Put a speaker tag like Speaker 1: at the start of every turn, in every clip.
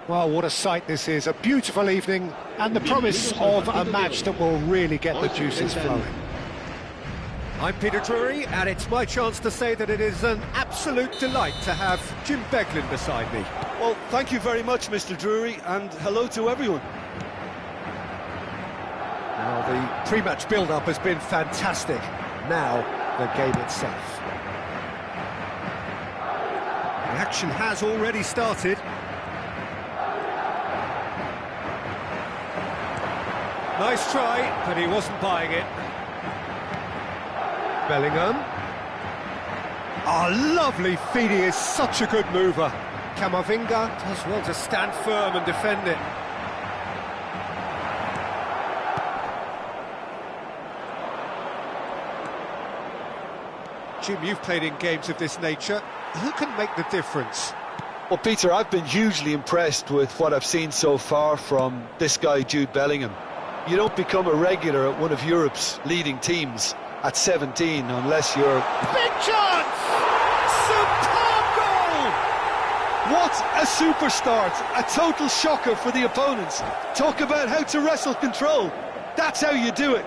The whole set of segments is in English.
Speaker 1: Well, what a sight this is. A beautiful evening and the promise of a match that will really get the juices flowing. I'm Peter Drury, and it's my chance to say that it is an absolute delight to have Jim Beglin beside me.
Speaker 2: Well, thank you very much, Mr. Drury, and hello to everyone.
Speaker 1: Now, the pre-match build-up has been fantastic. Now, the game itself. The action has already started. Nice try, but he wasn't buying it. Bellingham. Oh, lovely feed, he is such a good mover. Camavinga does well to stand firm and defend it. Jim, you've played in games of this nature. Who can make the difference?
Speaker 2: Well, Peter, I've been hugely impressed with what I've seen so far from this guy, Jude Bellingham. You don't become a regular at one of Europe's leading teams at 17 unless you're...
Speaker 1: Big chance! Superb goal!
Speaker 2: What a super start! A total shocker for the opponents. Talk about how to wrestle control. That's how you do it.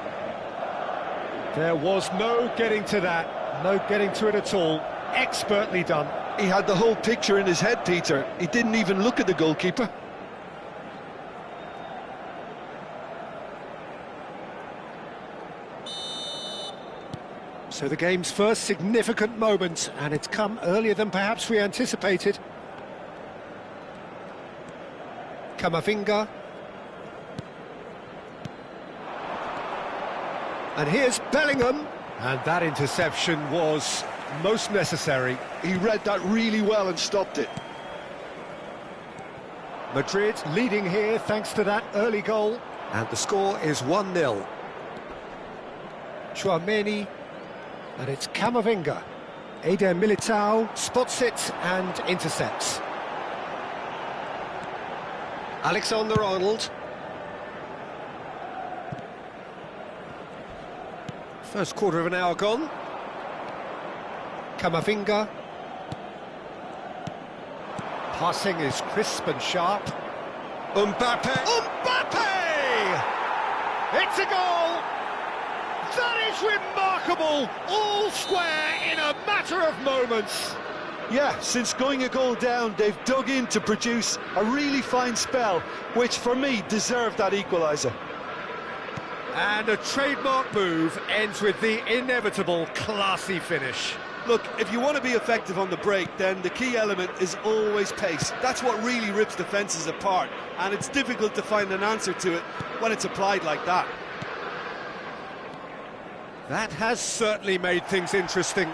Speaker 1: There was no getting to that, no getting to it at all. Expertly done.
Speaker 2: He had the whole picture in his head, Peter. He didn't even look at the goalkeeper.
Speaker 1: So the game's first significant moment, and it's come earlier than perhaps we anticipated. Camavinga. And here's Bellingham. And that interception was most necessary.
Speaker 2: He read that really well and stopped it.
Speaker 1: Madrid leading here thanks to that early goal. And the score is 1-0. Tchouaméni. And it's Camavinga. Eder Militao spots it and intercepts. Alexander-Arnold. First quarter of an hour gone. Camavinga. Passing is crisp and sharp. Mbappe. Mbappe! It's a goal! That is remarkable! All square in a matter of moments.
Speaker 2: Yeah, since going a goal down, they've dug in to produce a really fine spell, which for me deserved that equaliser.
Speaker 1: And a trademark move ends with the inevitable classy finish.
Speaker 2: Look, if you want to be effective on the break, then the key element is always pace. That's what really rips defences apart, and it's difficult to find an answer to it when it's applied like that.
Speaker 1: That has certainly made things interesting.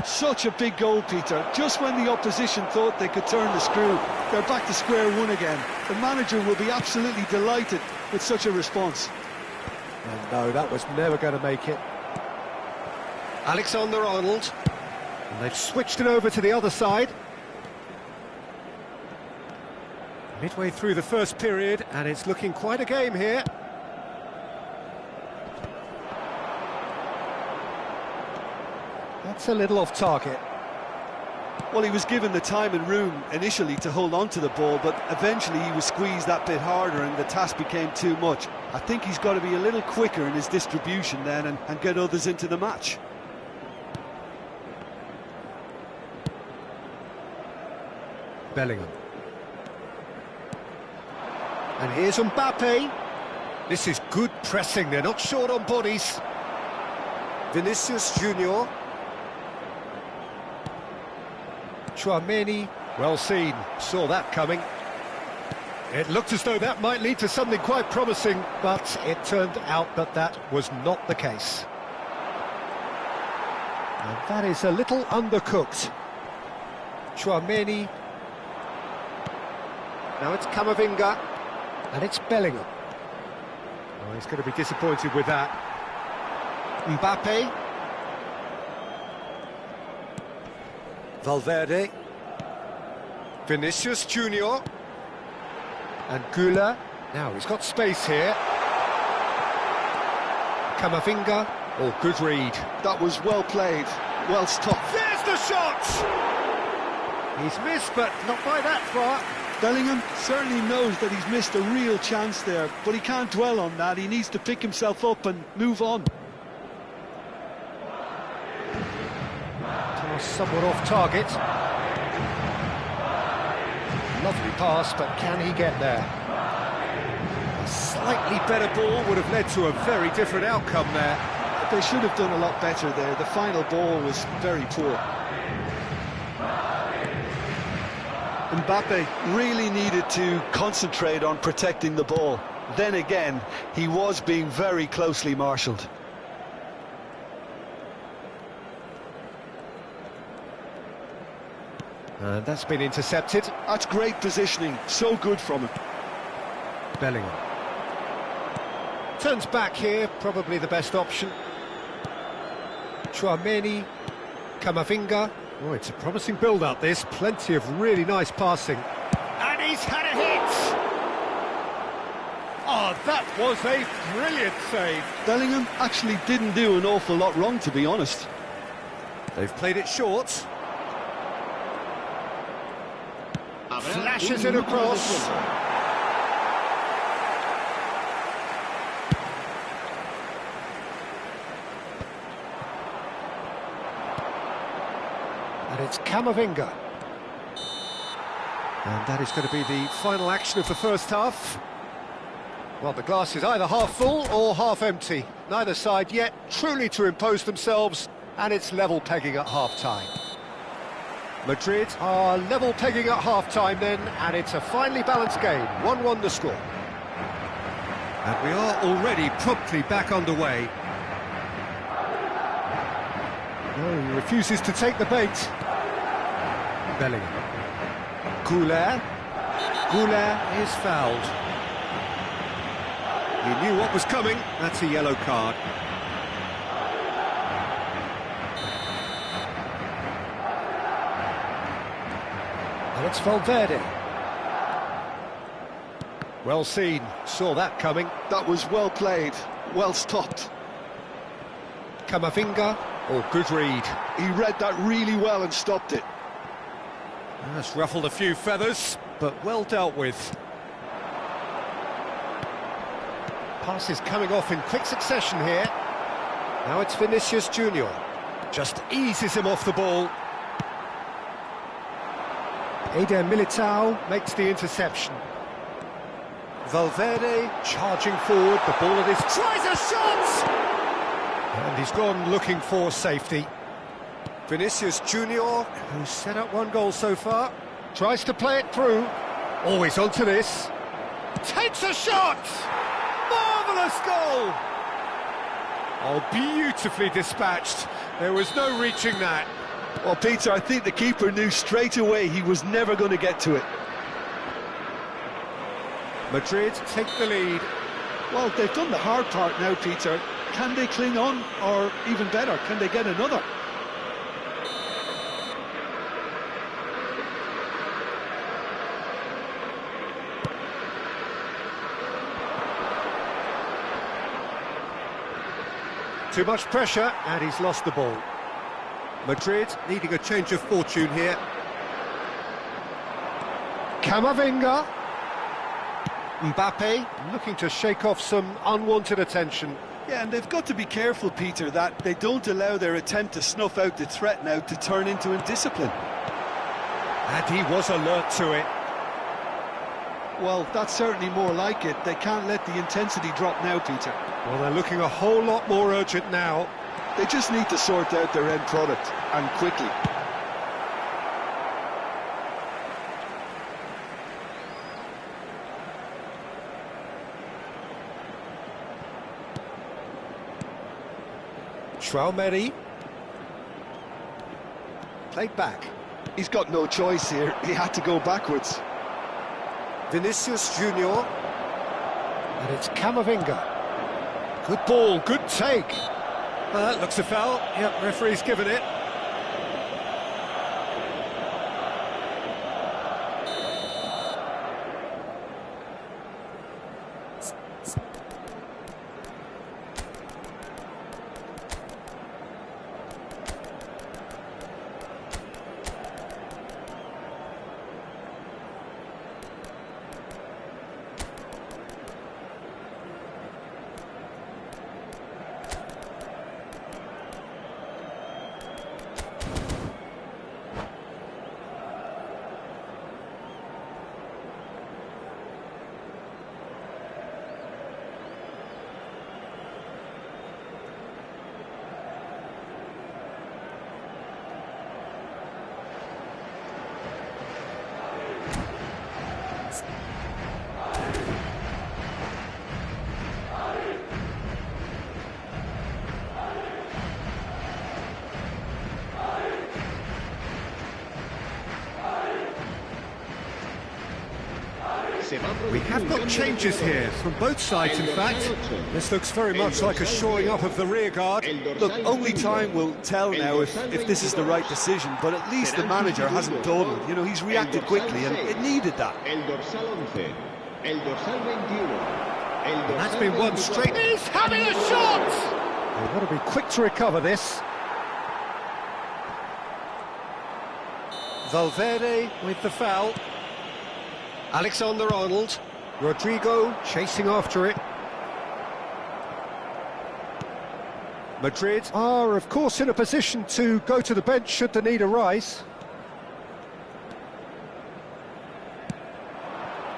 Speaker 2: Such a big goal, Peter. Just when the opposition thought they could turn the screw, they're back to square one again. The manager will be absolutely delighted with such a response.
Speaker 1: And no, that was never going to make it. Alexander-Arnold. And they've switched it over to the other side. Midway through the first period, and it's looking quite a game here. That's a little off target.
Speaker 2: Well, he was given the time and room initially to hold on to the ball, but eventually he was squeezed that bit harder and the task became too much. I think he's got to be a little quicker in his distribution then and get others into the match.
Speaker 1: Bellingham. And here's Mbappe. This is good pressing, they're not short on bodies. Vinicius Junior. Tchouaméni, well seen, saw that coming. It looked as though that might lead to something quite promising, but it turned out that that was not the case. And that is a little undercooked. Tchouaméni. Now it's Camavinga, and it's Bellingham. Oh, he's going to be disappointed with that. Mbappe. Valverde. Vinicius Junior. And Güler. Now he's got space here. Camavinga. Oh, good read.
Speaker 2: That was well played, well stopped.
Speaker 1: There's the shot! He's missed, but not by that far.
Speaker 2: Bellingham certainly knows that he's missed a real chance there, but he can't dwell on that. He needs to pick himself up and move on.
Speaker 1: Pass somewhat off target. Lovely pass, but can he get there? A slightly better ball would have led to a very different outcome there.
Speaker 2: They should have done a lot better there. The final ball was very poor. Mbappe really needed to concentrate on protecting the ball. Then again, he was being very closely marshalled.
Speaker 1: And that's been intercepted.
Speaker 2: That's great positioning, so good from him.
Speaker 1: Bellingham. Turns back here, probably the best option. Chouameni, Camavinga. Oh, it's a promising build-up, this. Plenty of really nice passing. And he's had a hit! Oh, that was a brilliant save.
Speaker 2: Bellingham actually didn't do an awful lot wrong, to be honest.
Speaker 1: They've played it short. Flashes it across. And it's Camavinga. And that is going to be the final action of the first half. Well, the glass is either half full or half empty. Neither side yet truly to impose themselves, and it's level pegging at half-time. Madrid are level pegging at half-time then, and it's a finely balanced game. 1-1 the score. And we are already promptly back underway. No, he refuses to take the bait. Bellingham. Goulet. Goulet is fouled. He knew what was coming. That's a yellow card. And it's Valverde. Well seen. Saw that coming.
Speaker 2: That was well played, well stopped.
Speaker 1: Camavinga. Oh, good read.
Speaker 2: He read that really well and stopped it.
Speaker 1: That's ruffled a few feathers, but well dealt with. Passes coming off in quick succession here. Now it's Vinicius Junior. Just eases him off the ball. Eder Militao makes the interception. Valverde charging forward, the ball at his... Tries a shot! And he's gone looking for safety. Vinicius Junior, who's set up one goal so far, tries to play it through. Always onto this. Takes a shot! Marvellous goal! Oh, beautifully dispatched. There was no reaching that.
Speaker 2: Well, Peter, I think the keeper knew straight away he was never going to get to it.
Speaker 1: Madrid take the lead.
Speaker 2: Well, they've done the hard part now, Peter. Can they cling on, or even better, can they get another?
Speaker 1: Too much pressure, and he's lost the ball. Madrid needing a change of fortune here. Camavinga. Mbappe looking to shake off some unwanted attention.
Speaker 2: Yeah, and they've got to be careful, Peter, that they don't allow their attempt to snuff out the threat now to turn into indiscipline.
Speaker 1: And he was alert to it.
Speaker 2: Well, that's certainly more like it. They can't let the intensity drop now, Peter.
Speaker 1: Well, they're looking a whole lot more urgent now.
Speaker 2: They just need to sort out their end product, and quickly.
Speaker 1: Chouameni. Played back.
Speaker 2: He's got no choice here. He had to go backwards.
Speaker 1: Vinicius Junior. And it's Camavinga. Good ball, good take. That looks a foul. Yep, referee's given it. We have got changes here from both sides, in fact. This looks very much like a shoring up of the rear guard.
Speaker 2: Look, only time will tell now if this is the right decision, but at least the manager hasn't dawdled. You know, he's reacted quickly, and it needed that.
Speaker 1: And that's been one straight. He's having a shot! They've got to be quick to recover this. Valverde with the foul. Alexander-Arnold. Rodrigo chasing after it. Madrid are, of course, in a position to go to the bench should the need arise.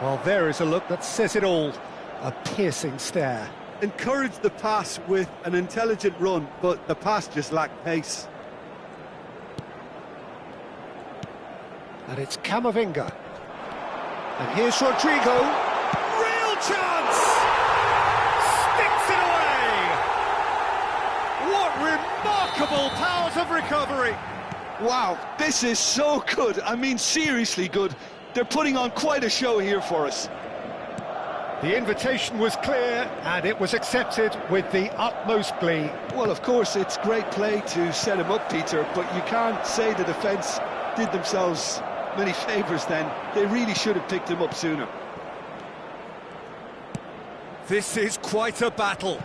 Speaker 1: Well, there is a look that says it all. A piercing stare.
Speaker 2: Encouraged the pass with an intelligent run, but the pass just lacked pace.
Speaker 1: And it's Camavinga. And here's Rodrigo. Real chance! Sticks it away! What remarkable powers of recovery!
Speaker 2: Wow, this is so good. I mean, seriously good. They're putting on quite a show here for us.
Speaker 1: The invitation was clear, and it was accepted with the utmost glee.
Speaker 2: Well, of course, it's great play to set him up, Peter, but you can't say the defence did themselves many favours then. They really should have picked him up sooner.
Speaker 1: This is quite a battle.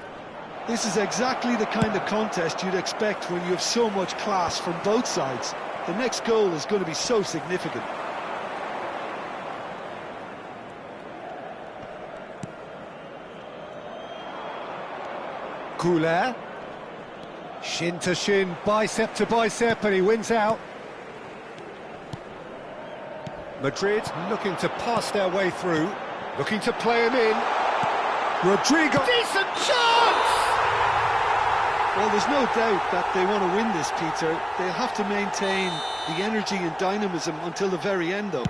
Speaker 2: This is exactly the kind of contest you'd expect when you have so much class from both sides. The next goal is going to be so significant.
Speaker 1: Goulet. Shin to shin, bicep to bicep, and he wins out. Madrid looking to pass their way through, looking to play him in. Rodrigo. Decent chance!
Speaker 2: Well, there's no doubt that they want to win this, Peter. They'll have to maintain the energy and dynamism until the very end, though.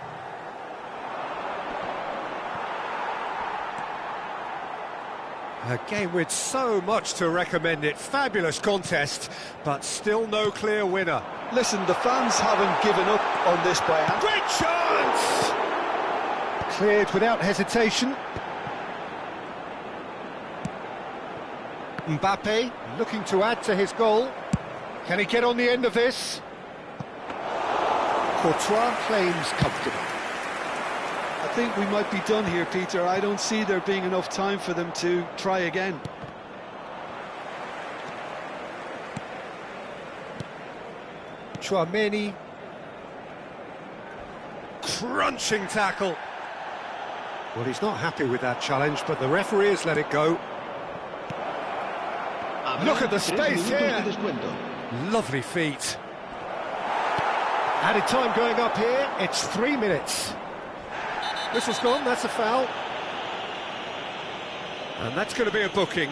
Speaker 1: A game with so much to recommend it. Fabulous contest, but still no clear winner.
Speaker 2: Listen, the fans haven't given up on this by hand.
Speaker 1: Great chance! Cleared without hesitation. Mbappe looking to add to his goal. Can he get on the end of this? Courtois claims comfortable.
Speaker 2: I think we might be done here, Peter. I don't see there being enough time for them to try again.
Speaker 1: Tchouaméni. Crunching tackle. Well, he's not happy with that challenge, but the referee has let it go. Look at the space here. Lovely feet. Added time going up here. It's 3 minutes. Whistle's gone, that's a foul. And that's going to be a booking.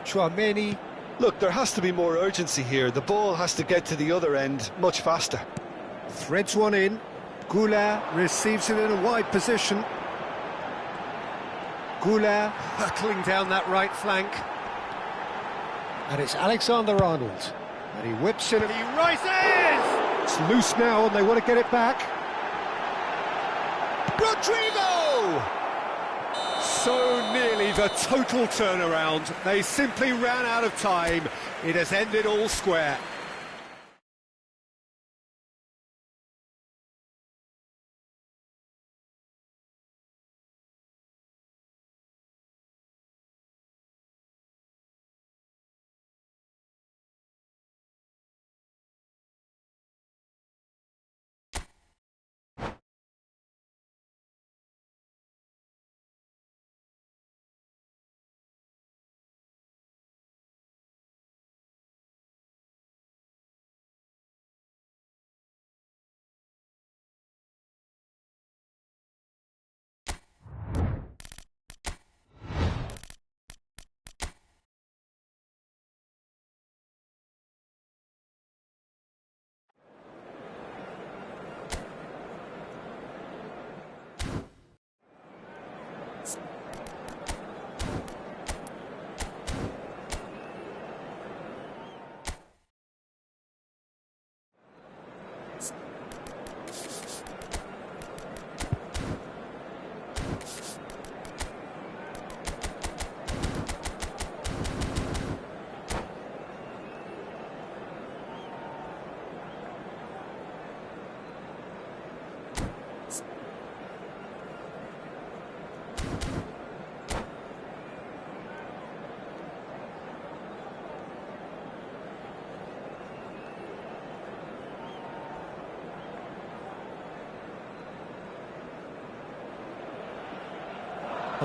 Speaker 1: Tchouaméni.
Speaker 2: Look, there has to be more urgency here. The ball has to get to the other end much faster.
Speaker 1: Threads one in. Goulet receives it in a wide position. Goulet hurtling down that right flank. And it's Alexander-Arnold. And he whips it and he rises! It's loose now and they want to get it back. Rodrigo! So nearly the total turnaround. They simply ran out of time. It has ended all square.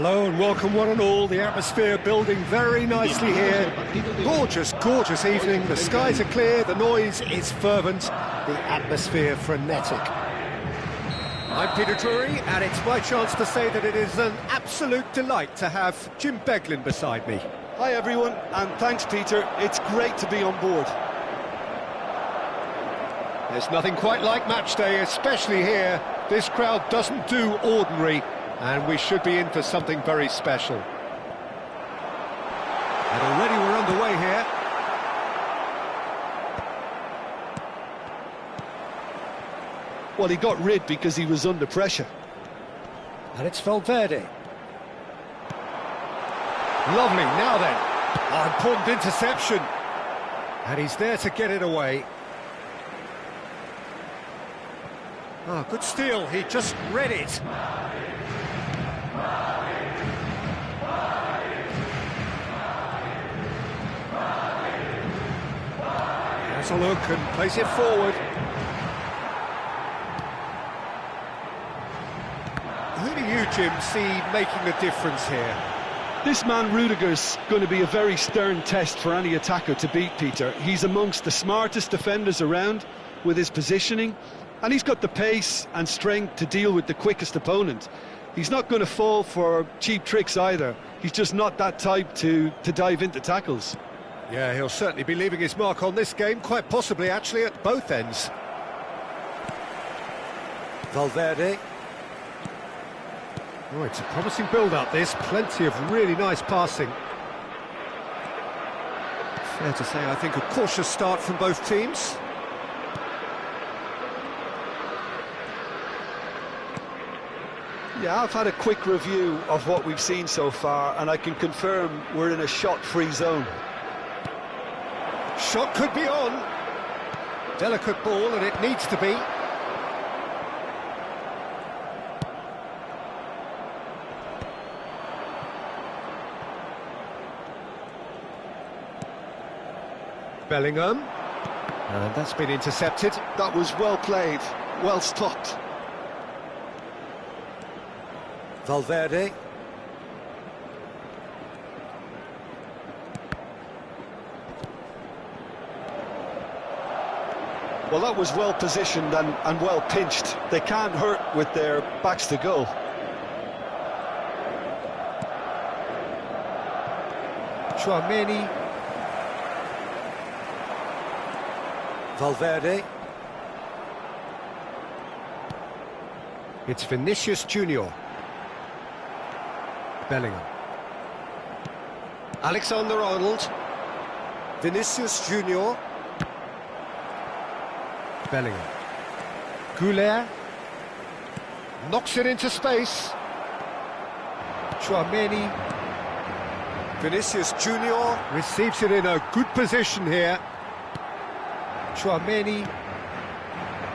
Speaker 1: Hello and welcome one and all. The atmosphere building very nicely here. Gorgeous, gorgeous evening. The skies are clear, the noise is fervent, the atmosphere frenetic. I'm Peter Drury, and it's my chance to say that it is an absolute delight to have Jim Beglin beside me.
Speaker 2: Hi everyone, and thanks Peter. It's great to be on board.
Speaker 1: There's nothing quite like match day, especially here. This crowd doesn't do ordinary, and we should be in for something very special. And already we're underway here.
Speaker 2: Well, he got rid because he was under pressure.
Speaker 1: And it's Valverde. Lovely, now then. Oh, important interception. And he's there to get it away. Oh, good steal, he just read it. Has a look and plays it forward. Who do you, Jim, see making the difference here?
Speaker 2: This man Rudiger's going to be a very stern test for any attacker to beat, Peter. He's amongst the smartest defenders around with his positioning, and he's got the pace and strength to deal with the quickest opponent. He's not going to fall for cheap tricks either. He's just not that type to dive into tackles.
Speaker 1: Yeah, he'll certainly be leaving his mark on this game, quite possibly actually at both ends. Valverde. Oh, it's a promising build-up, this. Plenty of really nice passing. Fair to say, I think, a cautious start from both teams.
Speaker 2: Yeah, I've had a quick review of what we've seen so far, and I can confirm we're in a shot-free zone.
Speaker 1: Shot could be on. Delicate ball, and it needs to be. Bellingham, and that's been intercepted.
Speaker 2: That was well played, well stopped.
Speaker 1: Valverde.
Speaker 2: Well, that was well positioned and well pinched. They can't hurt with their backs to goal.
Speaker 1: Chouameni. Valverde. It's Vinicius Junior. Bellingham. Alexander-Arnold. Vinicius Junior. Bellingham. Goulet. Knocks it into space. Chouameni. Vinicius Junior receives it in a good position here. Chouameni,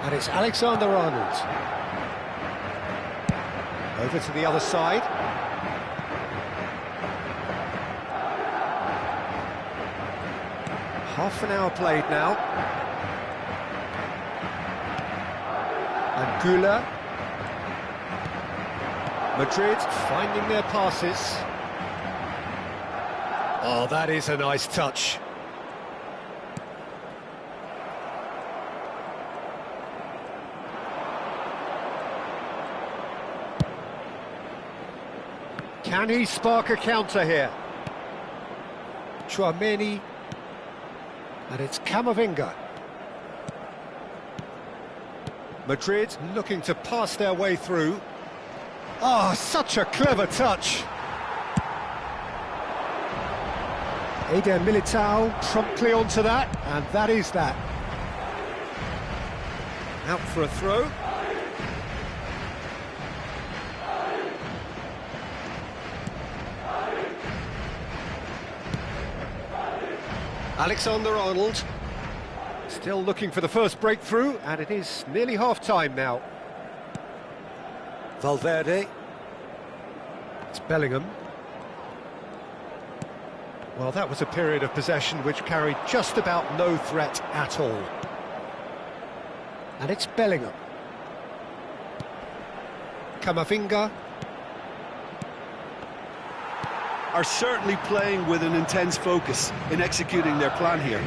Speaker 1: and it's Alexander-Arnold. Over to the other side. Half an hour played now. And Gula. Madrid finding their passes. Oh, that is a nice touch. Can he spark a counter here? Chouameni, and it's Camavinga. Madrid looking to pass their way through. Oh, such a clever touch. Eder Militao promptly onto that, and that is that. Out for a throw. Alexander-Arnold still looking for the first breakthrough, and it is nearly half-time now. Valverde. It's Bellingham. Well, that was a period of possession which carried just about no threat at all. And it's Bellingham. Camavinga.
Speaker 2: are certainly playing with an intense focus in executing their plan here.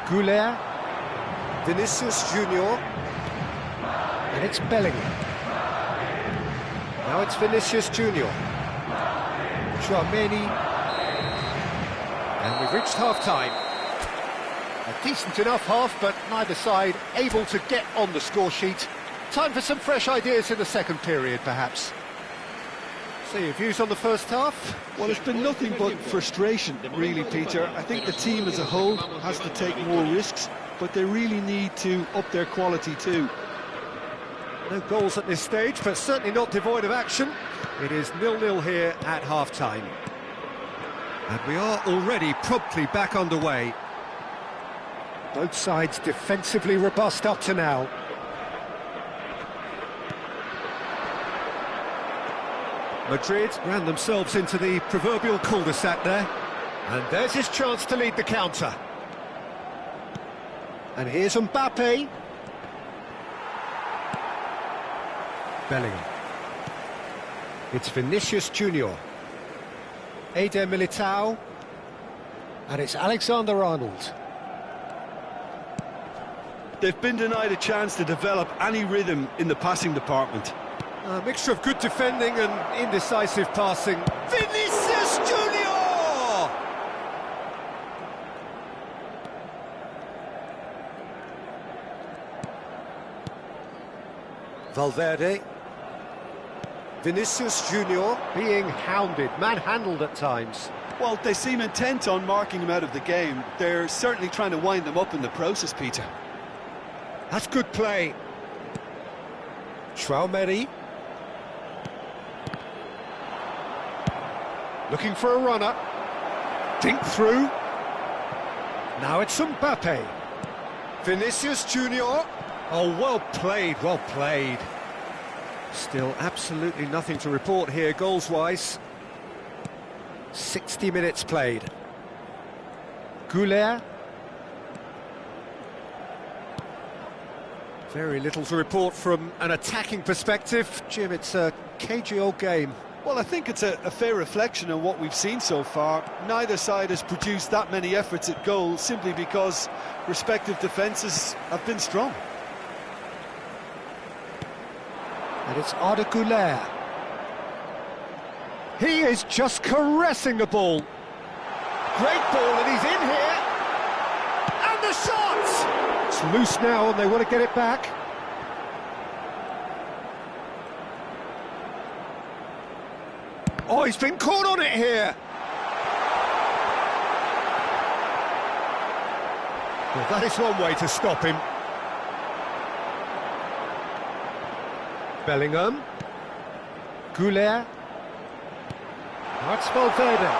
Speaker 1: Goulet, Vinicius Junior, and it's Bellingham. Now it's Vinicius Junior, Chouameni, and we've reached half-time. A decent enough half, but neither side able to get on the score sheet. Time for some fresh ideas in the second period, perhaps. So your views on the first half?
Speaker 2: Well, it's been nothing but frustration, really, Peter. I think the team as a whole has to take more risks, but they really need to up their quality too.
Speaker 1: No goals at this stage, but certainly not devoid of action. It is 0-0 here at half-time. And we are already promptly back underway. Both sides defensively robust up to now. Madrid ran themselves into the proverbial cul-de-sac there. And there's his chance to lead the counter. And here's Mbappe. Bellingham. It's Vinicius Junior. Eder Militao. And it's Alexander-Arnold.
Speaker 2: They've been denied a chance to develop any rhythm in the passing department.
Speaker 1: A mixture of good defending and indecisive passing. Vinicius Junior! Valverde. Vinicius Junior being hounded, manhandled at times.
Speaker 2: Well, they seem intent on marking him out of the game. They're certainly trying to wind them up in the process, Peter.
Speaker 1: That's good play. Chouameni. Looking for a runner. Dink through. Now it's Mbappe. Vinicius Junior. Oh, well played, well played. Still absolutely nothing to report here goals-wise. 60 minutes played. Goulet. Very little to report from an attacking perspective. Jim, it's a cagey old game.
Speaker 2: Well, I think it's a fair reflection on what we've seen so far. Neither side has produced that many efforts at goal simply because respective defences have been strong.
Speaker 1: And it's Arda Güler. He is just caressing the ball. Great ball, and he's in here. And the shot! It's loose now, and they want to get it back. Oh, he's been caught on it here. Well, that is one way to stop him. Bellingham. Goulet. That's Valverde.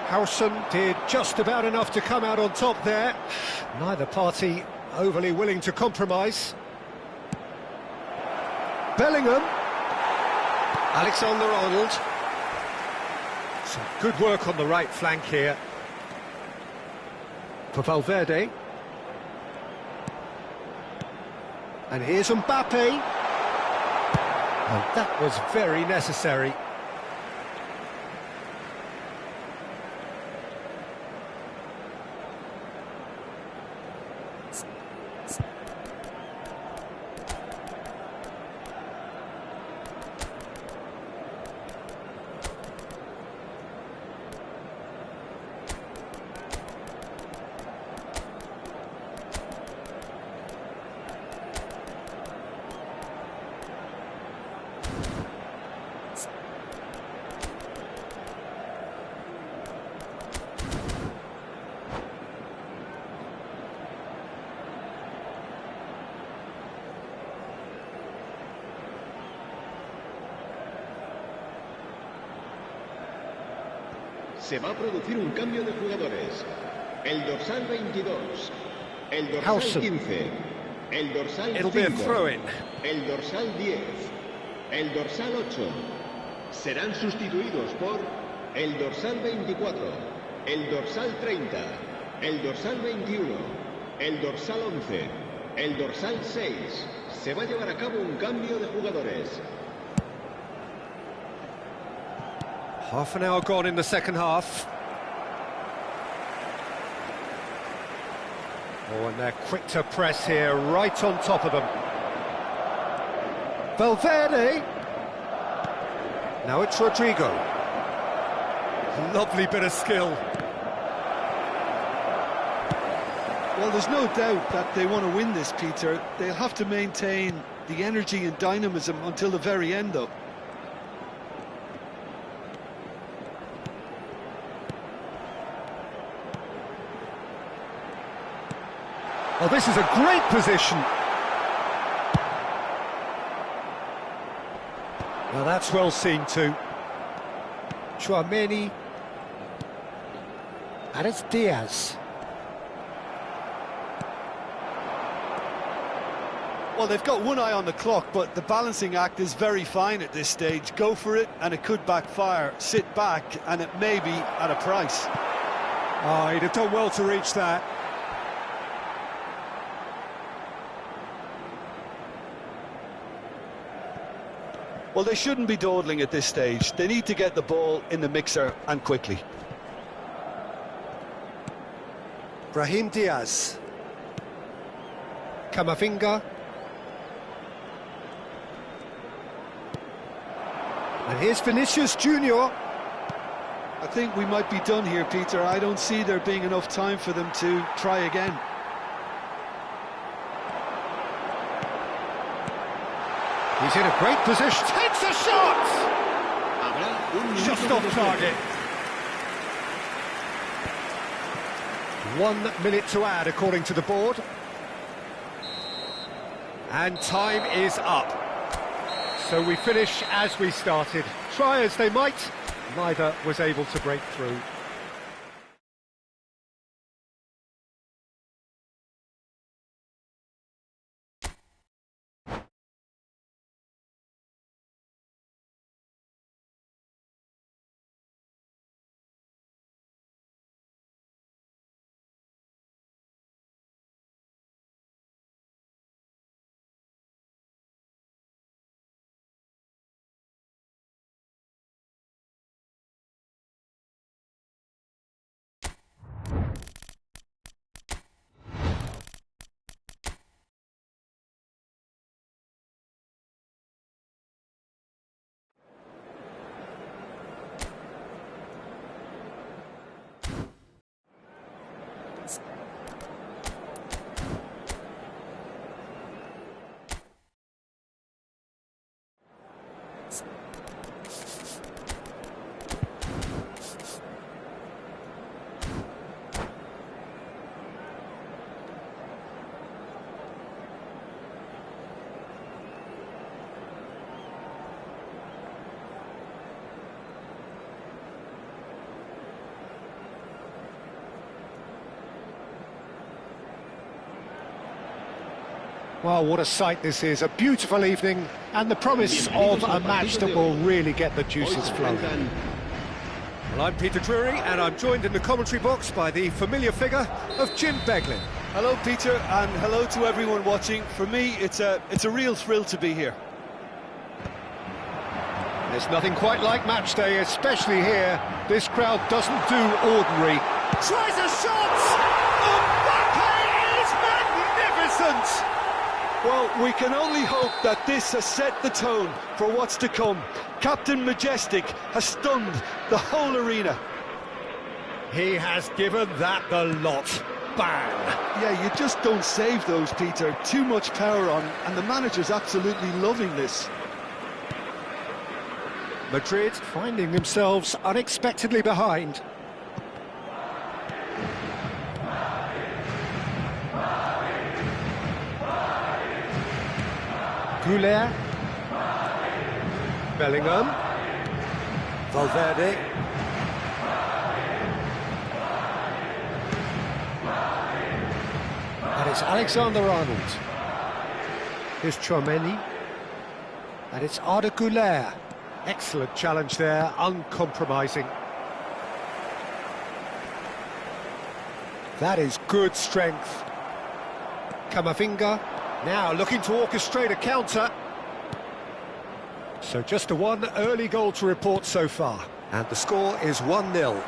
Speaker 1: Howson did just about enough to come out on top there. Neither party overly willing to compromise. Bellingham. Alexander-Arnold. Some good work on the right flank here. For Valverde. And here's Mbappe. And that was very necessary.
Speaker 3: Se va a producir un cambio de jugadores. El dorsal 22, el dorsal
Speaker 1: Howson.
Speaker 3: 15, el dorsal
Speaker 1: It'll be a
Speaker 3: 5,
Speaker 1: throw-in.
Speaker 3: el dorsal 10, el dorsal 8. Serán sustituidos por el dorsal 24, el dorsal 30, el dorsal 21, el dorsal 11, el dorsal 6. Se va a llevar a cabo un cambio de jugadores.
Speaker 1: Half an hour gone in the second half. Oh, and they're quick to press here, right on top of them. Valverde. Now it's Rodrigo. Lovely bit of skill.
Speaker 2: Well, there's no doubt that they want to win this, Peter. They'll have to maintain the energy and dynamism until the very end, though.
Speaker 1: Oh, this is a great position. Well, that's well seen too. Tchouaméni. And it's Diaz.
Speaker 2: Well, they've got one eye on the clock, but the balancing act is very fine at this stage. Go for it, and it could backfire. Sit back, and it may be at a price.
Speaker 1: Oh, he'd have done well to reach that.
Speaker 2: Well, they shouldn't be dawdling at this stage. They need to get the ball in the mixer, and quickly.
Speaker 1: Brahim Diaz. Camavinga. And here's Vinicius Junior.
Speaker 2: I think we might be done here, Peter. I don't see there being enough time for them to try again.
Speaker 1: He's in a great position. Takes a shot! Just off target. 1 minute to add, according to the board. And time is up. So we finish as we started. Try as they might, neither was able to break through. Well, what a sight this is. A beautiful evening and the promise of a match that will really get the juices flowing. Well, I'm Peter Drury and I'm joined in the commentary box by the familiar figure of Jim Beglin.
Speaker 2: Hello, Peter, and hello to everyone watching. For me, it's a real thrill to be here.
Speaker 1: There's nothing quite like match day, especially here. This crowd doesn't do ordinary. Tries a shot! Mbappe is magnificent!
Speaker 2: Well, we can only hope that this has set the tone for what's to come. Captain Majestic has stunned the whole arena.
Speaker 1: He has given that the lot. Bang!
Speaker 2: Yeah, you just don't save those, Peter. Too much power on, and the manager's absolutely loving this.
Speaker 1: Madrid finding themselves unexpectedly behind. Goulet, Bellingham, Valverde, and it's Alexander-Arnold. Here's Tchouaméni, and it's Arda Güler. Excellent challenge there, uncompromising. That is good strength. Camavinga. Now looking to orchestrate a counter. So just a one early goal to report so far. And the score is 1-0.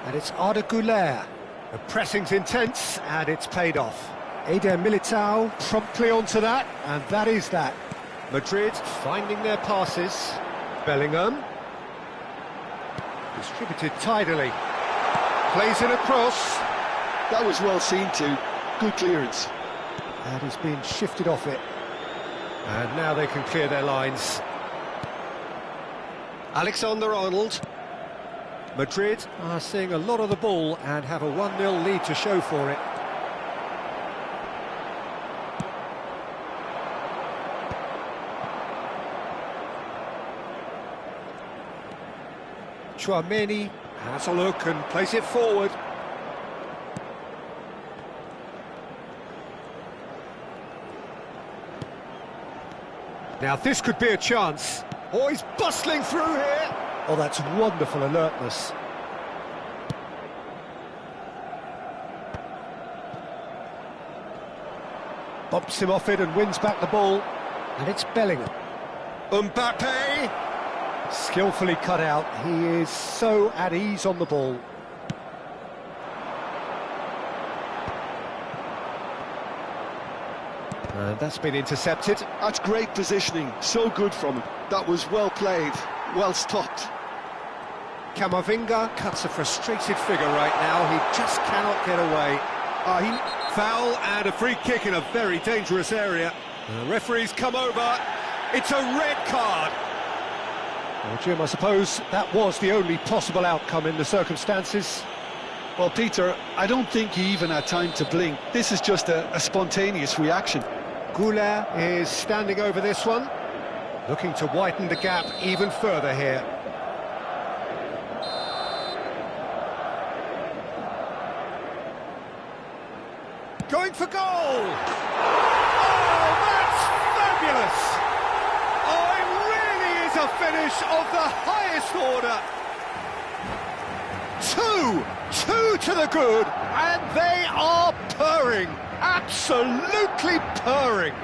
Speaker 1: And it's Arda Güler. The pressing's intense, and it's paid off. Eder Militao promptly onto that, and that is that. Madrid finding their passes. Bellingham. Distributed tidily. Plays it across.
Speaker 2: That was well seen too. Good clearance.
Speaker 1: And he's been shifted off it. And now they can clear their lines. Alexander-Arnold. Madrid are seeing a lot of the ball and have a 1-0 lead to show for it. Tchouaméni has a look and plays it forward. Now this could be a chance. Oh, he's bustling through here. Oh, that's wonderful alertness. Bumps him off it and wins back the ball. And it's Bellingham. Mbappe! Skillfully cut out. He is so at ease on the ball. And that's been intercepted.
Speaker 2: That's great positioning, so good from him. That was well played, well stopped.
Speaker 1: Camavinga cuts a frustrated figure right now. He just cannot get away. Foul and a free kick in a very dangerous area. The referee's come over. It's a red card. Well, Jim, I suppose that was the only possible outcome in the circumstances.
Speaker 2: Well, Peter, I don't think he even had time to blink. This is just a spontaneous reaction.
Speaker 1: Güler is standing over this one, looking to widen the gap even further here. Going for goal! Oh, that's fabulous! Oh, it really is a finish of the highest order. Two to the good, and they are purring, absolutely purring.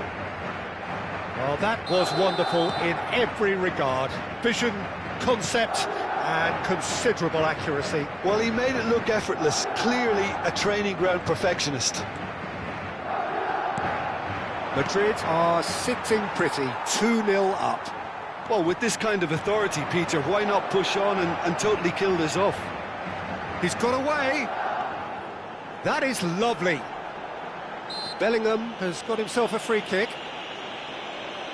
Speaker 1: Well, that was wonderful in every regard. Vision, concept, and considerable accuracy.
Speaker 2: Well, he made it look effortless, clearly a training ground perfectionist.
Speaker 1: Madrid are sitting pretty, 2-0 up.
Speaker 2: Well, with this kind of authority, Peter, why not push on and totally kill this off?
Speaker 1: He's got away. That is lovely. Bellingham has got himself a free kick.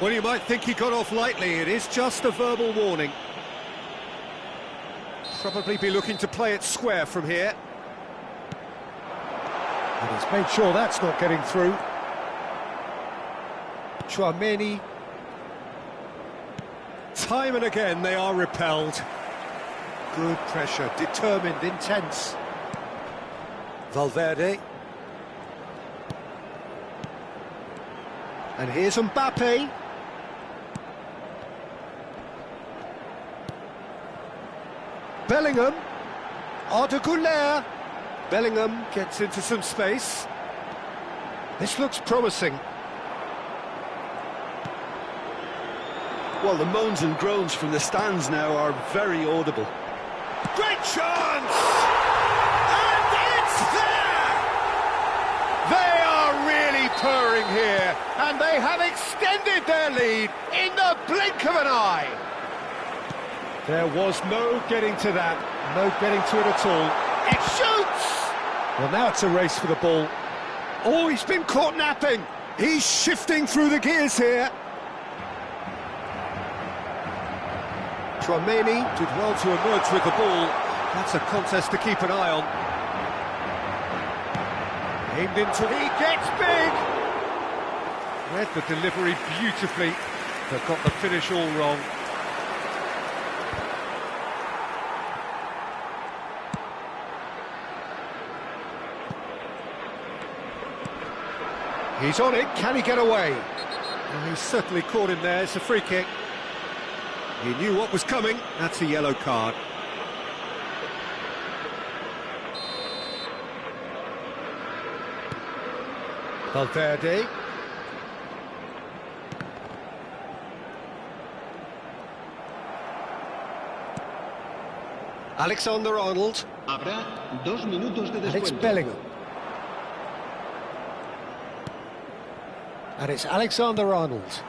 Speaker 1: Well, you might think he got off lightly. It is just a verbal warning. Probably be looking to play it square from here. And he's made sure that's not getting through. Tchouaméni. Time and again they are repelled. Good pressure, determined, intense. Valverde. And here's Mbappe. Bellingham. Arda Güler. Bellingham gets into some space. This looks promising.
Speaker 2: Well, the moans and groans from the stands now are very audible.
Speaker 1: Great chance! And it's there! They are really purring here, and they have extended their lead in the blink of an eye. There was no getting to that, no getting to it at all. It shoots! Well, now it's a race for the ball. Oh, he's been caught napping. He's shifting through the gears here. Tchouaméni did well to emerge with the ball. That's a contest to keep an eye on. Aimed into... He gets big! Read the delivery beautifully, but got the finish all wrong. He's on it, can he get away? Well, he's certainly caught him there, it's a free kick. He knew what was coming, that's a yellow card. Valverde. Alexander-Arnold.
Speaker 3: Habrá 2 minutos de
Speaker 1: And it's
Speaker 3: descuento.
Speaker 1: Bellingham. And it's Alexander-Arnold.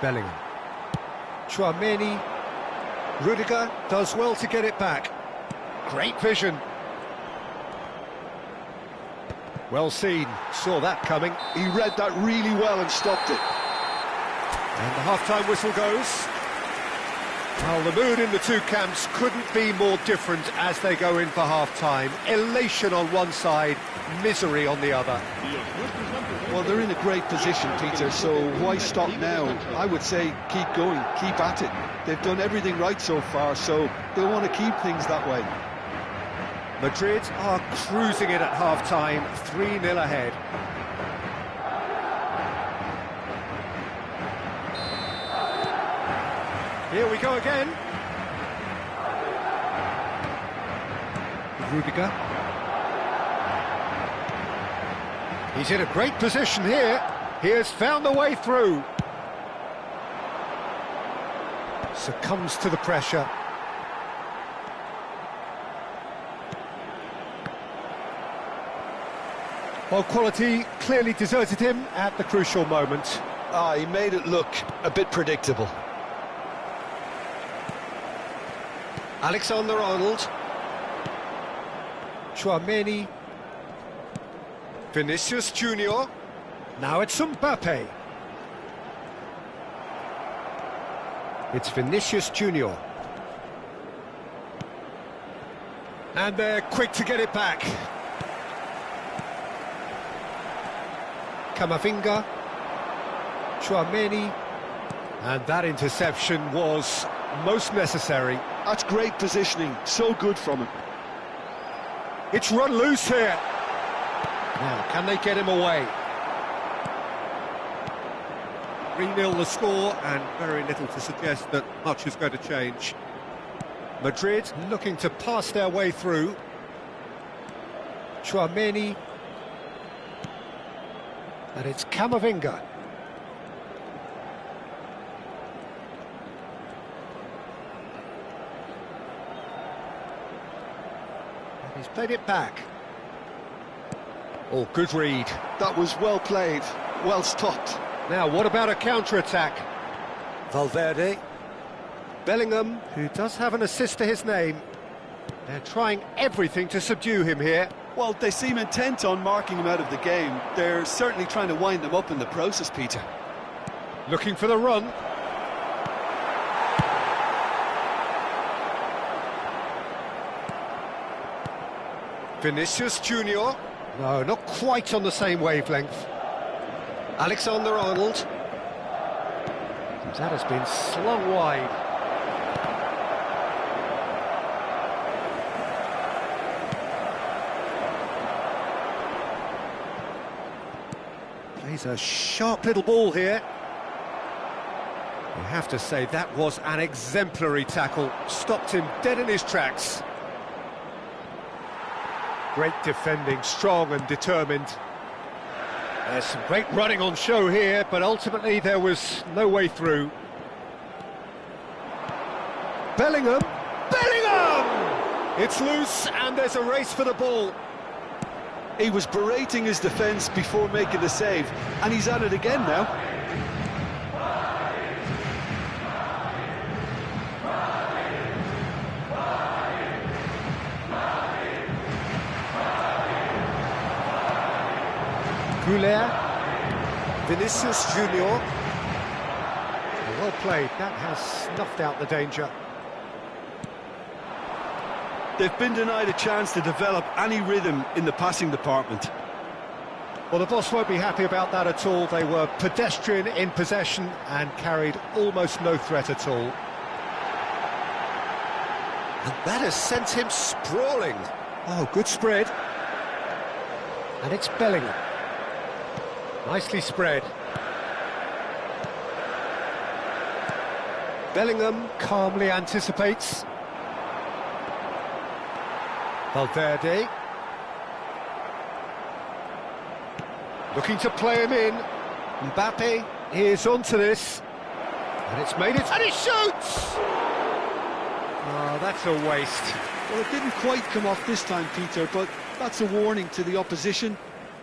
Speaker 1: Bellingham. Tchouaméni. Rudiger does well to get it back. Great vision. Well seen, saw that coming.
Speaker 2: He read that really well and stopped it.
Speaker 1: And the half-time whistle goes. Well, the mood in the two camps couldn't be more different as they go in for half-time. Elation on one side, misery on the other.
Speaker 2: Well, they're in a great position, Peter, so why stop now? I would say keep going, keep at it. They've done everything right so far, so they want to keep things that way.
Speaker 1: Madrid are cruising it at half-time, 3-0 ahead. Here we go again. Rudiger. He's in a great position here. He has found the way through. Succumbs to the pressure. Well, quality clearly deserted him at the crucial moment.
Speaker 2: He made it look a bit predictable.
Speaker 1: Alexander-Arnold. Tchouaméni. Vinicius Junior. Now it's Mbappe. It's Vinicius Junior. And they're quick to get it back. Camavinga. Tchouaméni. And that interception was most necessary.
Speaker 2: That's great positioning, so good from him.
Speaker 1: It's run loose here. Now, can they get him away? 3-0 the score, and very little to suggest that much is going to change. Madrid looking to pass their way through. Tchouaméni. And it's Camavinga. He's played it back. Oh, good read.
Speaker 2: That was well played, well stopped.
Speaker 1: Now, what about a counter-attack? Valverde. Bellingham, who does have an assist to his name. They're trying everything to subdue him here.
Speaker 2: Well, they seem intent on marking him out of the game. They're certainly trying to wind him up in the process, Peter.
Speaker 1: Looking for the run. Vinicius Junior. No, not quite on the same wavelength. Alexander-Arnold. That has been slung wide. Plays a sharp little ball here. You have to say that was an exemplary tackle. Stopped him dead in his tracks. Great defending, strong and determined. There's some great running on show here, but ultimately there was no way through. Bellingham! Bellingham! It's loose and there's a race for the ball.
Speaker 2: He was berating his defence before making the save, and he's at it again now.
Speaker 1: Goulet, Vinicius Junior. Well played, that has snuffed out the danger.
Speaker 2: They've been denied a chance to develop any rhythm in the passing department.
Speaker 1: Well, the boss won't be happy about that at all. They were pedestrian in possession and carried almost no threat at all. And that has sent him sprawling. Oh, good spread. And it's Bellingham. Nicely spread. Bellingham calmly anticipates. Valverde. Looking to play him in. Mbappe is onto this. And it's made it, and he shoots! Oh, that's a waste.
Speaker 2: Well, it didn't quite come off this time, Peter, but that's a warning to the opposition.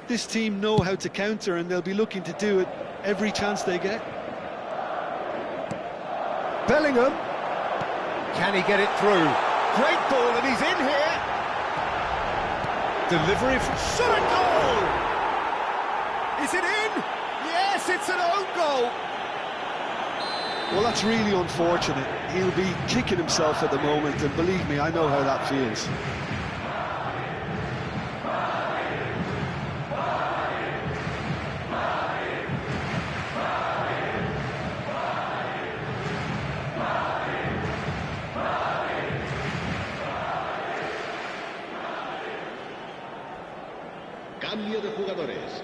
Speaker 2: This team know how to counter, and they'll be looking to do it every chance they get.
Speaker 1: Bellingham. Can he get it through? Great ball, and he's in here. Delivery from shot and goal! Is it in? Yes, it's an own goal.
Speaker 2: Well, that's really unfortunate. He'll be kicking himself at the moment, and believe me, I know how that feels.
Speaker 3: Cambio de jugadores.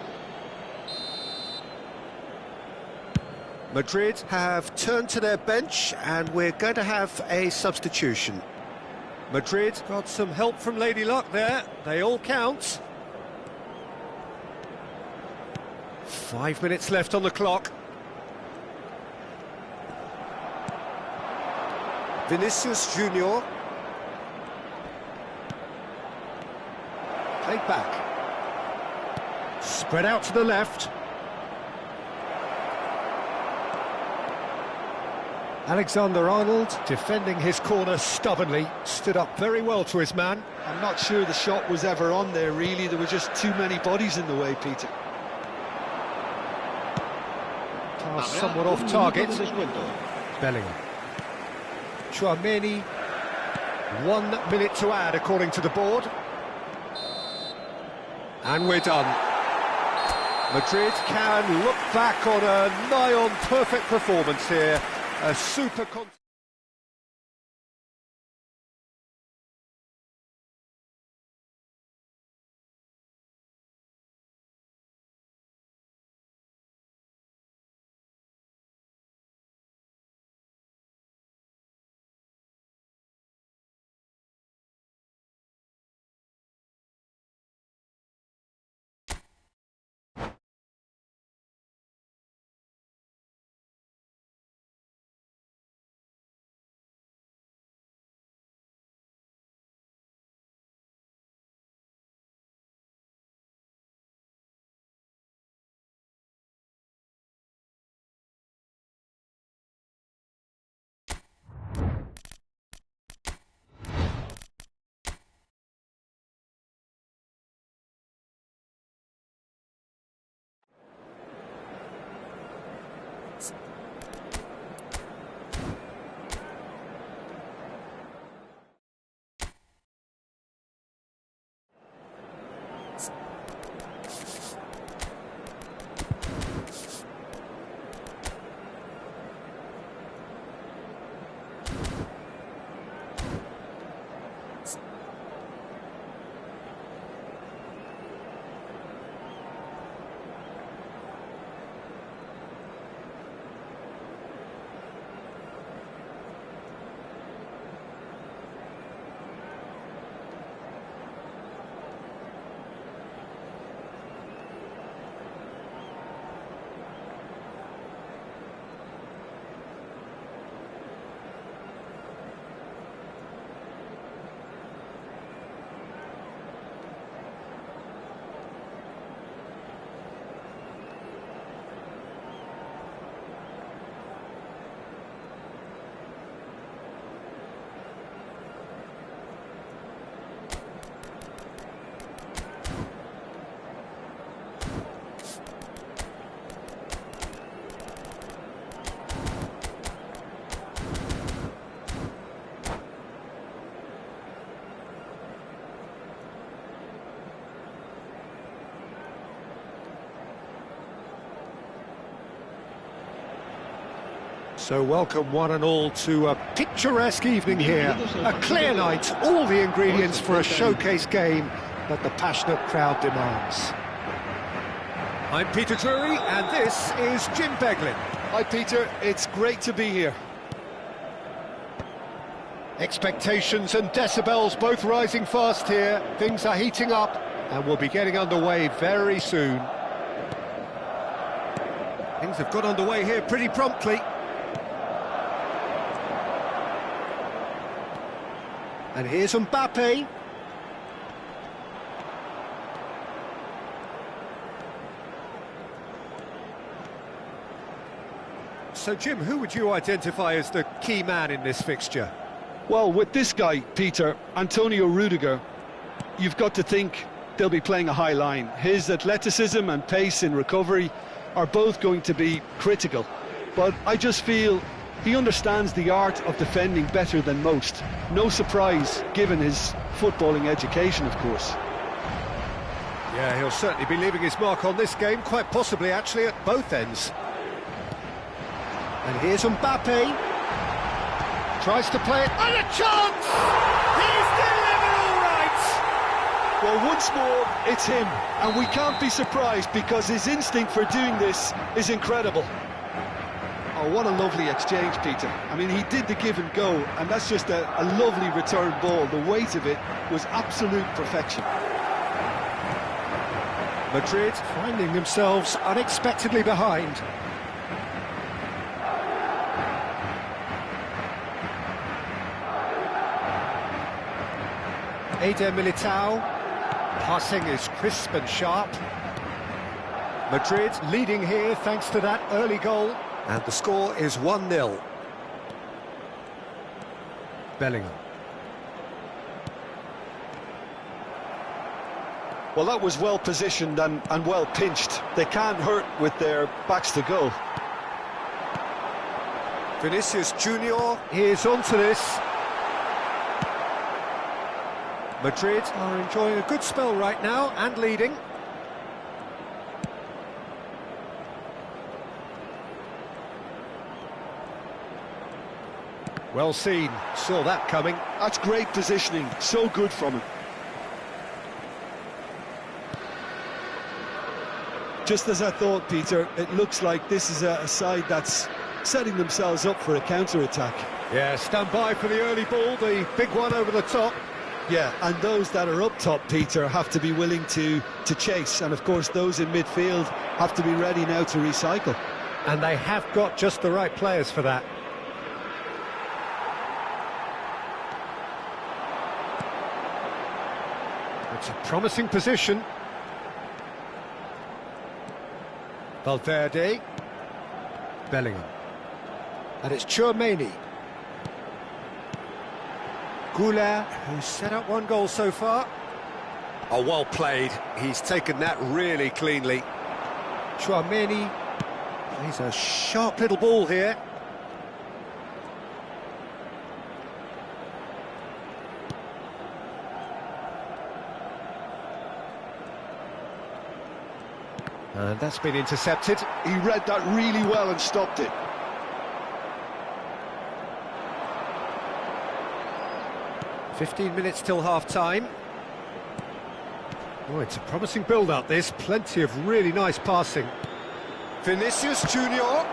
Speaker 1: Madrid have turned to their bench, and we're going to have a substitution. Madrid got some help from Lady Luck there. They all count. 5 minutes left on the clock. Vinicius Junior. Played back. Spread out to the left. Alexander-Arnold, defending his corner stubbornly, stood up very well to his man.
Speaker 2: I'm not sure the shot was ever on there, really. There were just too many bodies in the way, Peter.
Speaker 1: Pass somewhat off target. Bellingham. Chouameni. 1 minute to add, according to the board. And we're done. Madrid can look back on a nigh-on perfect performance here. A super... So welcome one and all to a picturesque evening here. A clear night, all the ingredients for a showcase game that the passionate crowd demands. I'm Peter Drury, and this is Jim Beglin.
Speaker 2: Hi, Peter. It's great to be here.
Speaker 1: Expectations and decibels both rising fast here. Things are heating up, and we'll be getting underway very soon. Things have got underway here pretty promptly. And here's Mbappe. So, Jim, who would you identify as the key man in this fixture?
Speaker 2: Well, with this guy, Peter, Antonio Rudiger, you've got to think they'll be playing a high line. His athleticism and pace in recovery are both going to be critical. But I just feel he understands the art of defending better than most. No surprise, given his footballing education, of course.
Speaker 1: Yeah, he'll certainly be leaving his mark on this game, quite possibly, actually, at both ends. And here's Mbappe. Tries to play it, and a chance! He's delivered all right!
Speaker 2: Well, once more, it's him, and we can't be surprised because his instinct for doing this is incredible. Oh, what a lovely exchange, Peter. I mean, he did the give and go, and that's just a lovely return ball. The weight of it was absolute perfection.
Speaker 1: Madrid finding themselves unexpectedly behind. Eder Militao, passing is crisp and sharp. Madrid leading here thanks to that early goal, and the score is 1-0. Bellingham.
Speaker 2: Well, that was well positioned and well pinched. They can't hurt with their backs to goal.
Speaker 1: Vinicius Junior is onto this. Madrid are enjoying a good spell right now and leading. Well seen, saw that coming.
Speaker 2: That's great positioning, so good from him. Just as I thought, Peter, it looks like this is a side that's setting themselves up for a counter-attack.
Speaker 1: Yeah, stand by for the early ball, the big one over the top.
Speaker 2: Yeah, and those that are up top, Peter, have to be willing to chase. And, of course, those in midfield have to be ready now to recycle.
Speaker 1: And they have got just the right players for that. It's a promising position. Valverde. Bellingham. And it's Tchouaméni. Goulet, who's set up one goal so far. Oh, well played. He's taken that really cleanly. Tchouaméni. He's a sharp little ball here. And that's been intercepted.
Speaker 2: He read that really well and stopped it.
Speaker 1: "15 minutes till half-time." Oh, it's a promising build-up, this. Plenty of really nice passing. Vinicius Junior.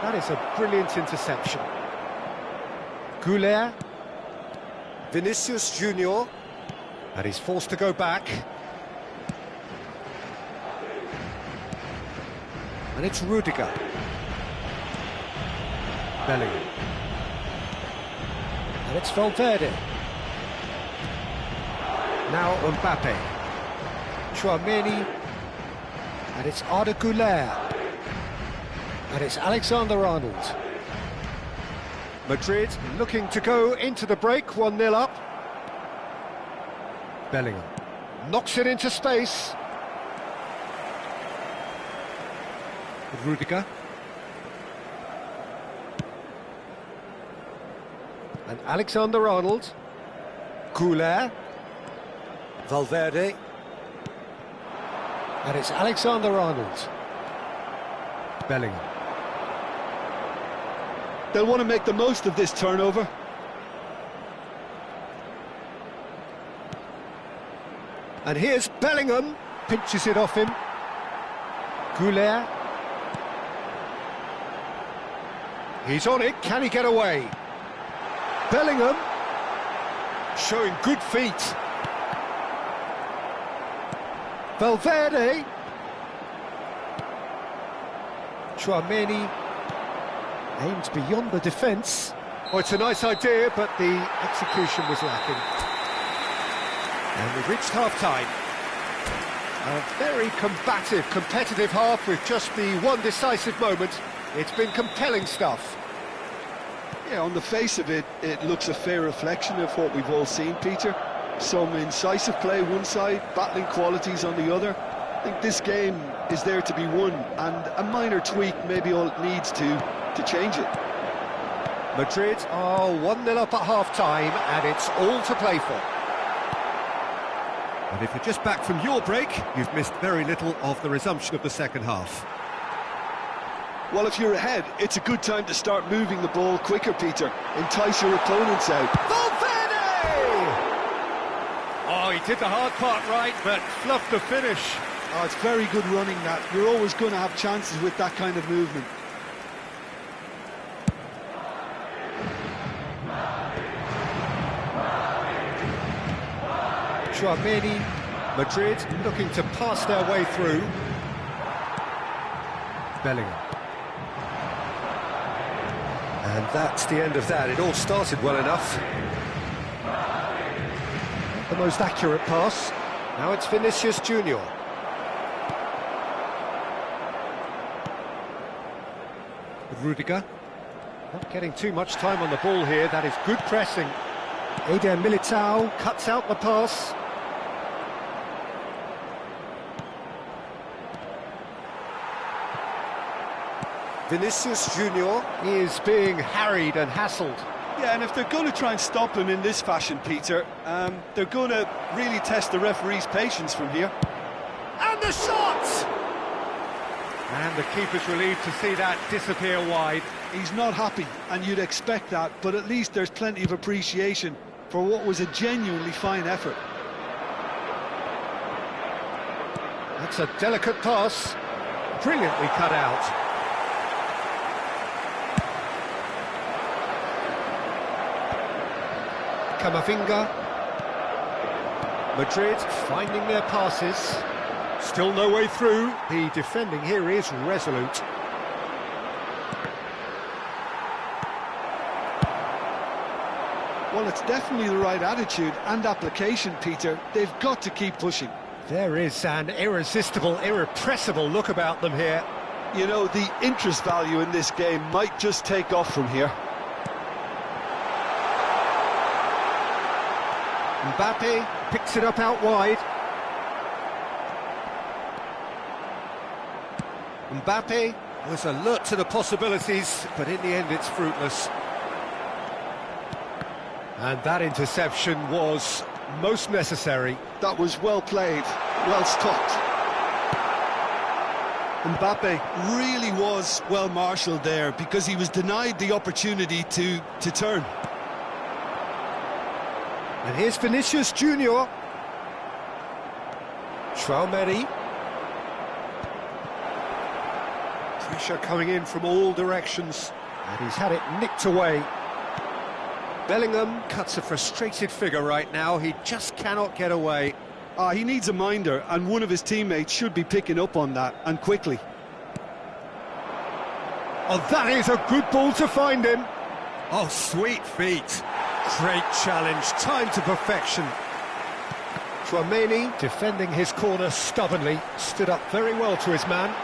Speaker 1: That is a brilliant interception. Goulet. Vinicius Junior. And he's forced to go back. And it's Rudiger. Bellingham. And it's Valverde. Now Mbappe. Tchouaméni. And it's Arda Güler. And it's Alexander-Arnold. Madrid looking to go into the break, 1-0 up. Bellingham knocks it into space. Rudiger. And Alexander-Arnold. Goulet. Valverde. And it's Alexander-Arnold. Bellingham.
Speaker 2: They'll want to make the most of this turnover.
Speaker 1: And here's Bellingham. Pinches it off him. Goulet. He's on it. Can he get away? Bellingham. Showing good feet. Valverde. Chouameni aimed beyond the defence. Oh, it's a nice idea, but the execution was lacking. And we've reached half-time. A very combative, competitive half with just the one decisive moment. It's been compelling stuff.
Speaker 2: Yeah, on the face of it, it looks a fair reflection of what we've all seen, Peter. Some incisive play one side, battling qualities on the other. I think this game is there to be won, and a minor tweak may be all it needs to change it.
Speaker 1: Madrid are 1-0 up at half-time, and it's all to play for. And if you're just back from your break, you've missed very little of the resumption of the second half.
Speaker 2: Well, if you're ahead, it's a good time to start moving the ball quicker, Peter. Entice your opponents out.
Speaker 1: Valverde! Oh, he did the hard part right, but fluffed the finish.
Speaker 2: Oh, it's very good running, that. You're always going to have chances with that kind of movement.
Speaker 1: Chouameni, Madrid looking to pass their way through. Bellingham. And that's the end of that. It all started well enough. The most accurate pass. Now it's Vinicius Junior. Rudiger. Not getting too much time on the ball here. That is good pressing. Eder Militao cuts out the pass. Vinicius Junior is being harried and hassled.
Speaker 2: Yeah, and if they're going to try and stop him in this fashion, Peter, they're going to really test the referee's patience from here.
Speaker 1: And the shot! And the keeper's relieved to see that disappear wide.
Speaker 2: He's not happy, and you'd expect that, but at least there's plenty of appreciation for what was a genuinely fine effort.
Speaker 1: That's a delicate pass. Brilliantly cut out. Camavinga. Madrid finding their passes. Still no way through. The defending here is resolute.
Speaker 2: Well, it's definitely the right attitude and application, Peter. They've got to keep pushing.
Speaker 1: There is an irresistible, irrepressible look about them here.
Speaker 2: You know, the interest value in this game might just take off from here.
Speaker 1: Mbappe picks it up out wide. Mbappe was alert to the possibilities, but in the end it's fruitless. And that interception was most necessary.
Speaker 2: That was well played, well stopped. Mbappe really was well marshalled there because he was denied the opportunity to turn.
Speaker 1: And here's Vinicius Junior. Chouameni. Pressure coming in from all directions. And he's had it nicked away. Bellingham cuts a frustrated figure right now. He just cannot get away.
Speaker 2: He needs a minder, and one of his teammates should be picking up on that, and quickly.
Speaker 1: Oh, that is a good ball to find him. Oh, sweet feet. Great challenge, time to perfection. Chouameni, defending his corner stubbornly, stood up very well to his man.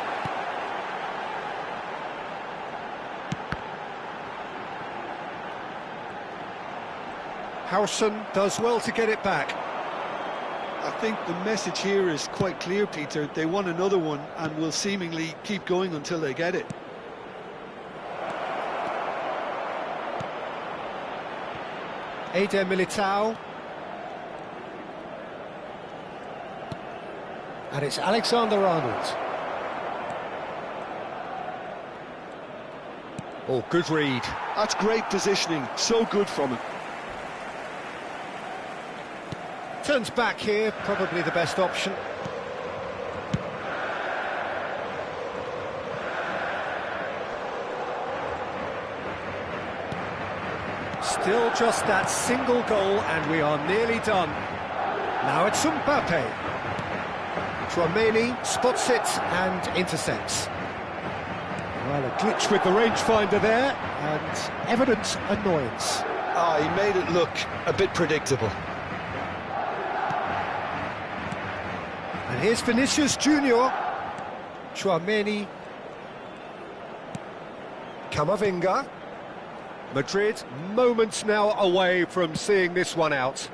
Speaker 1: Howson does well to get it back.
Speaker 2: I think the message here is quite clear, Peter. They want another one and will seemingly keep going until they get it.
Speaker 1: Eder Militao. And it's Alexander-Arnold. Oh, good read.
Speaker 2: That's great positioning, so good from him.
Speaker 1: Turns back here, probably the best option. Still just that single goal and we are nearly done. Now it's Mbappe. Chouameni spots it and intercepts. Well, a glitch with the rangefinder there, and evident annoyance.
Speaker 2: Ah, he made it look a bit predictable.
Speaker 1: And here's Vinicius Junior. Chouameni. Camavinga. Madrid, moments now away from seeing this one out.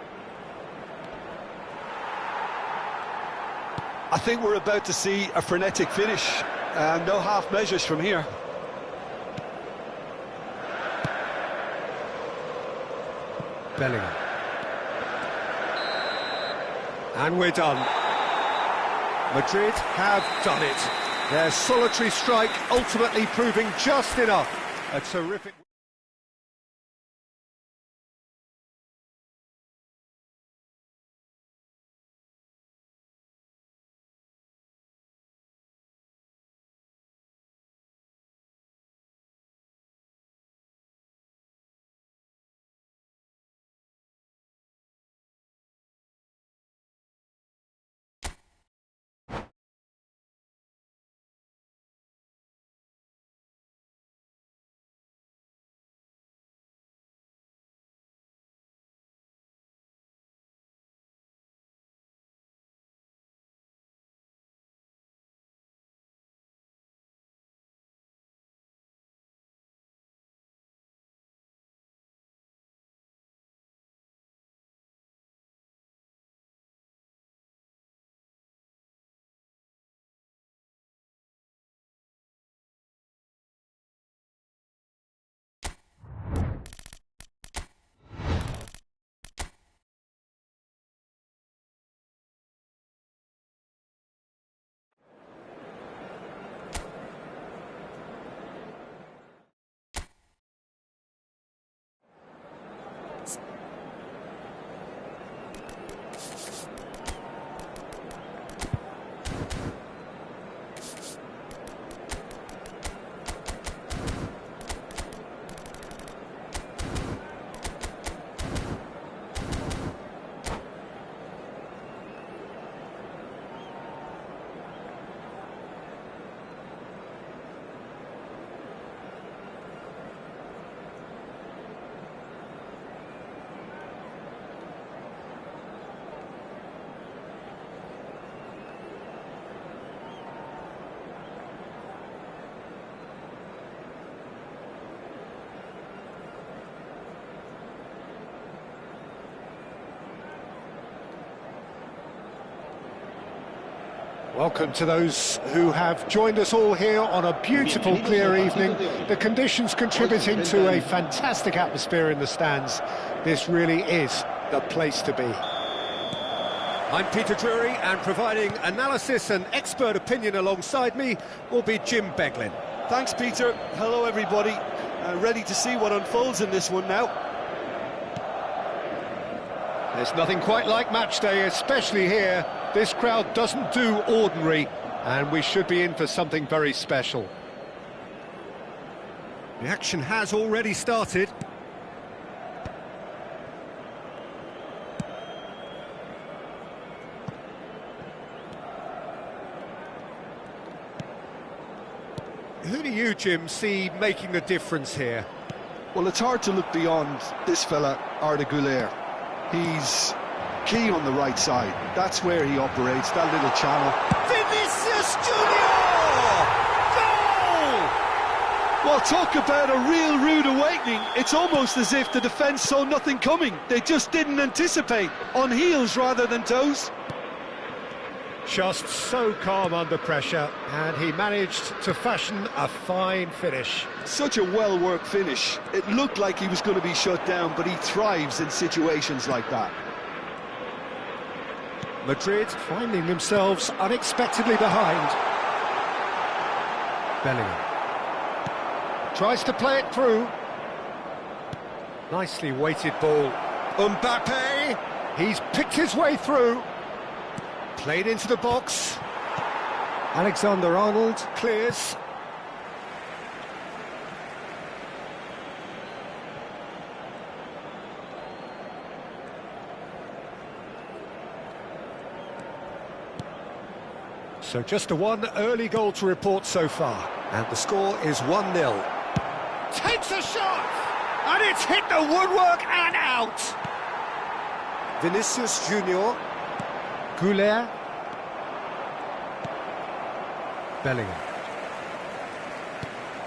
Speaker 2: I think we're about to see a frenetic finish. No half measures from here.
Speaker 1: Bellingham. And we're done. Madrid have done it. Their solitary strike ultimately proving just enough. A terrific... Welcome to those who have joined us all here on a beautiful, clear evening. The conditions contributing to a fantastic atmosphere in the stands. This really is the place to be. I'm Peter Drury, and providing analysis and expert opinion alongside me will be Jim Beglin.
Speaker 2: Thanks, Peter. Hello, everybody. Ready to see what unfolds in this one now.
Speaker 1: There's nothing quite like match day, especially here. This crowd doesn't do ordinary, and we should be in for something very special. The action has already started. Who do you, Jim, see making a difference here?
Speaker 2: Well, it's hard to look beyond this fella, Arda Güler. He's key on the right side. That's where he operates, that little channel.
Speaker 1: Vinicius Junior! Goal!
Speaker 2: Well, talk about a real rude awakening. It's almost as if the defence saw nothing coming. They just didn't anticipate, on heels rather than toes.
Speaker 1: Just so calm under pressure, and he managed to fashion a fine finish.
Speaker 2: Such a well-worked finish. It looked like he was going to be shut down, but he thrives in situations like that.
Speaker 1: Madrid finding themselves unexpectedly behind. Bellingham tries to play it through. Nicely weighted ball. Mbappe, he's picked his way through. Played into the box. Alexander-Arnold clears. So just a one early goal to report so far. And the score is 1-0. Takes a shot! And it's hit the woodwork and out! Vinicius Junior. Goulet. Bellingham.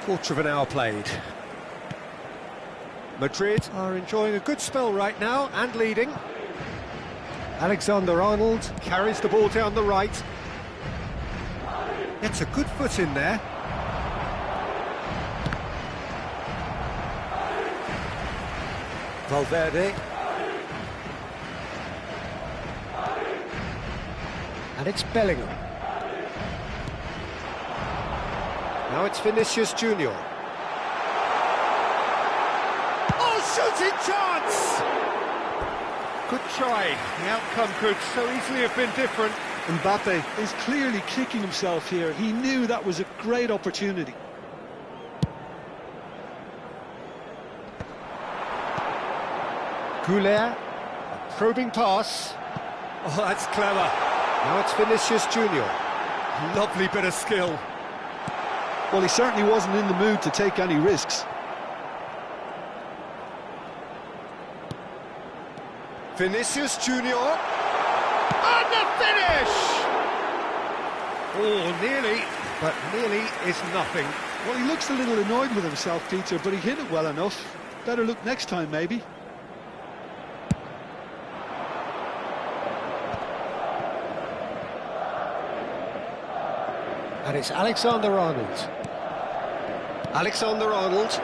Speaker 1: Quarter of an hour played. Madrid are enjoying a good spell right now and leading. Alexander-Arnold carries the ball down the right. Gets a good foot in there. Valverde. And it's Bellingham. Now it's Vinicius Junior. Oh, shooting chance! Good try. The outcome could so easily have been different.
Speaker 2: Mbappe is clearly kicking himself here. He knew that was a great opportunity.
Speaker 1: Goulet, a probing pass. Oh, that's clever. Now it's Vinicius Junior. Lovely bit of skill.
Speaker 2: Well, he certainly wasn't in the mood to take any risks.
Speaker 1: Vinicius Junior. And the finish! Oh, nearly, but nearly is nothing.
Speaker 2: Well, he looks a little annoyed with himself, Peter, but he hit it well enough. Better look next time, maybe.
Speaker 1: And it's Alexander-Arnold. Alexander-Arnold.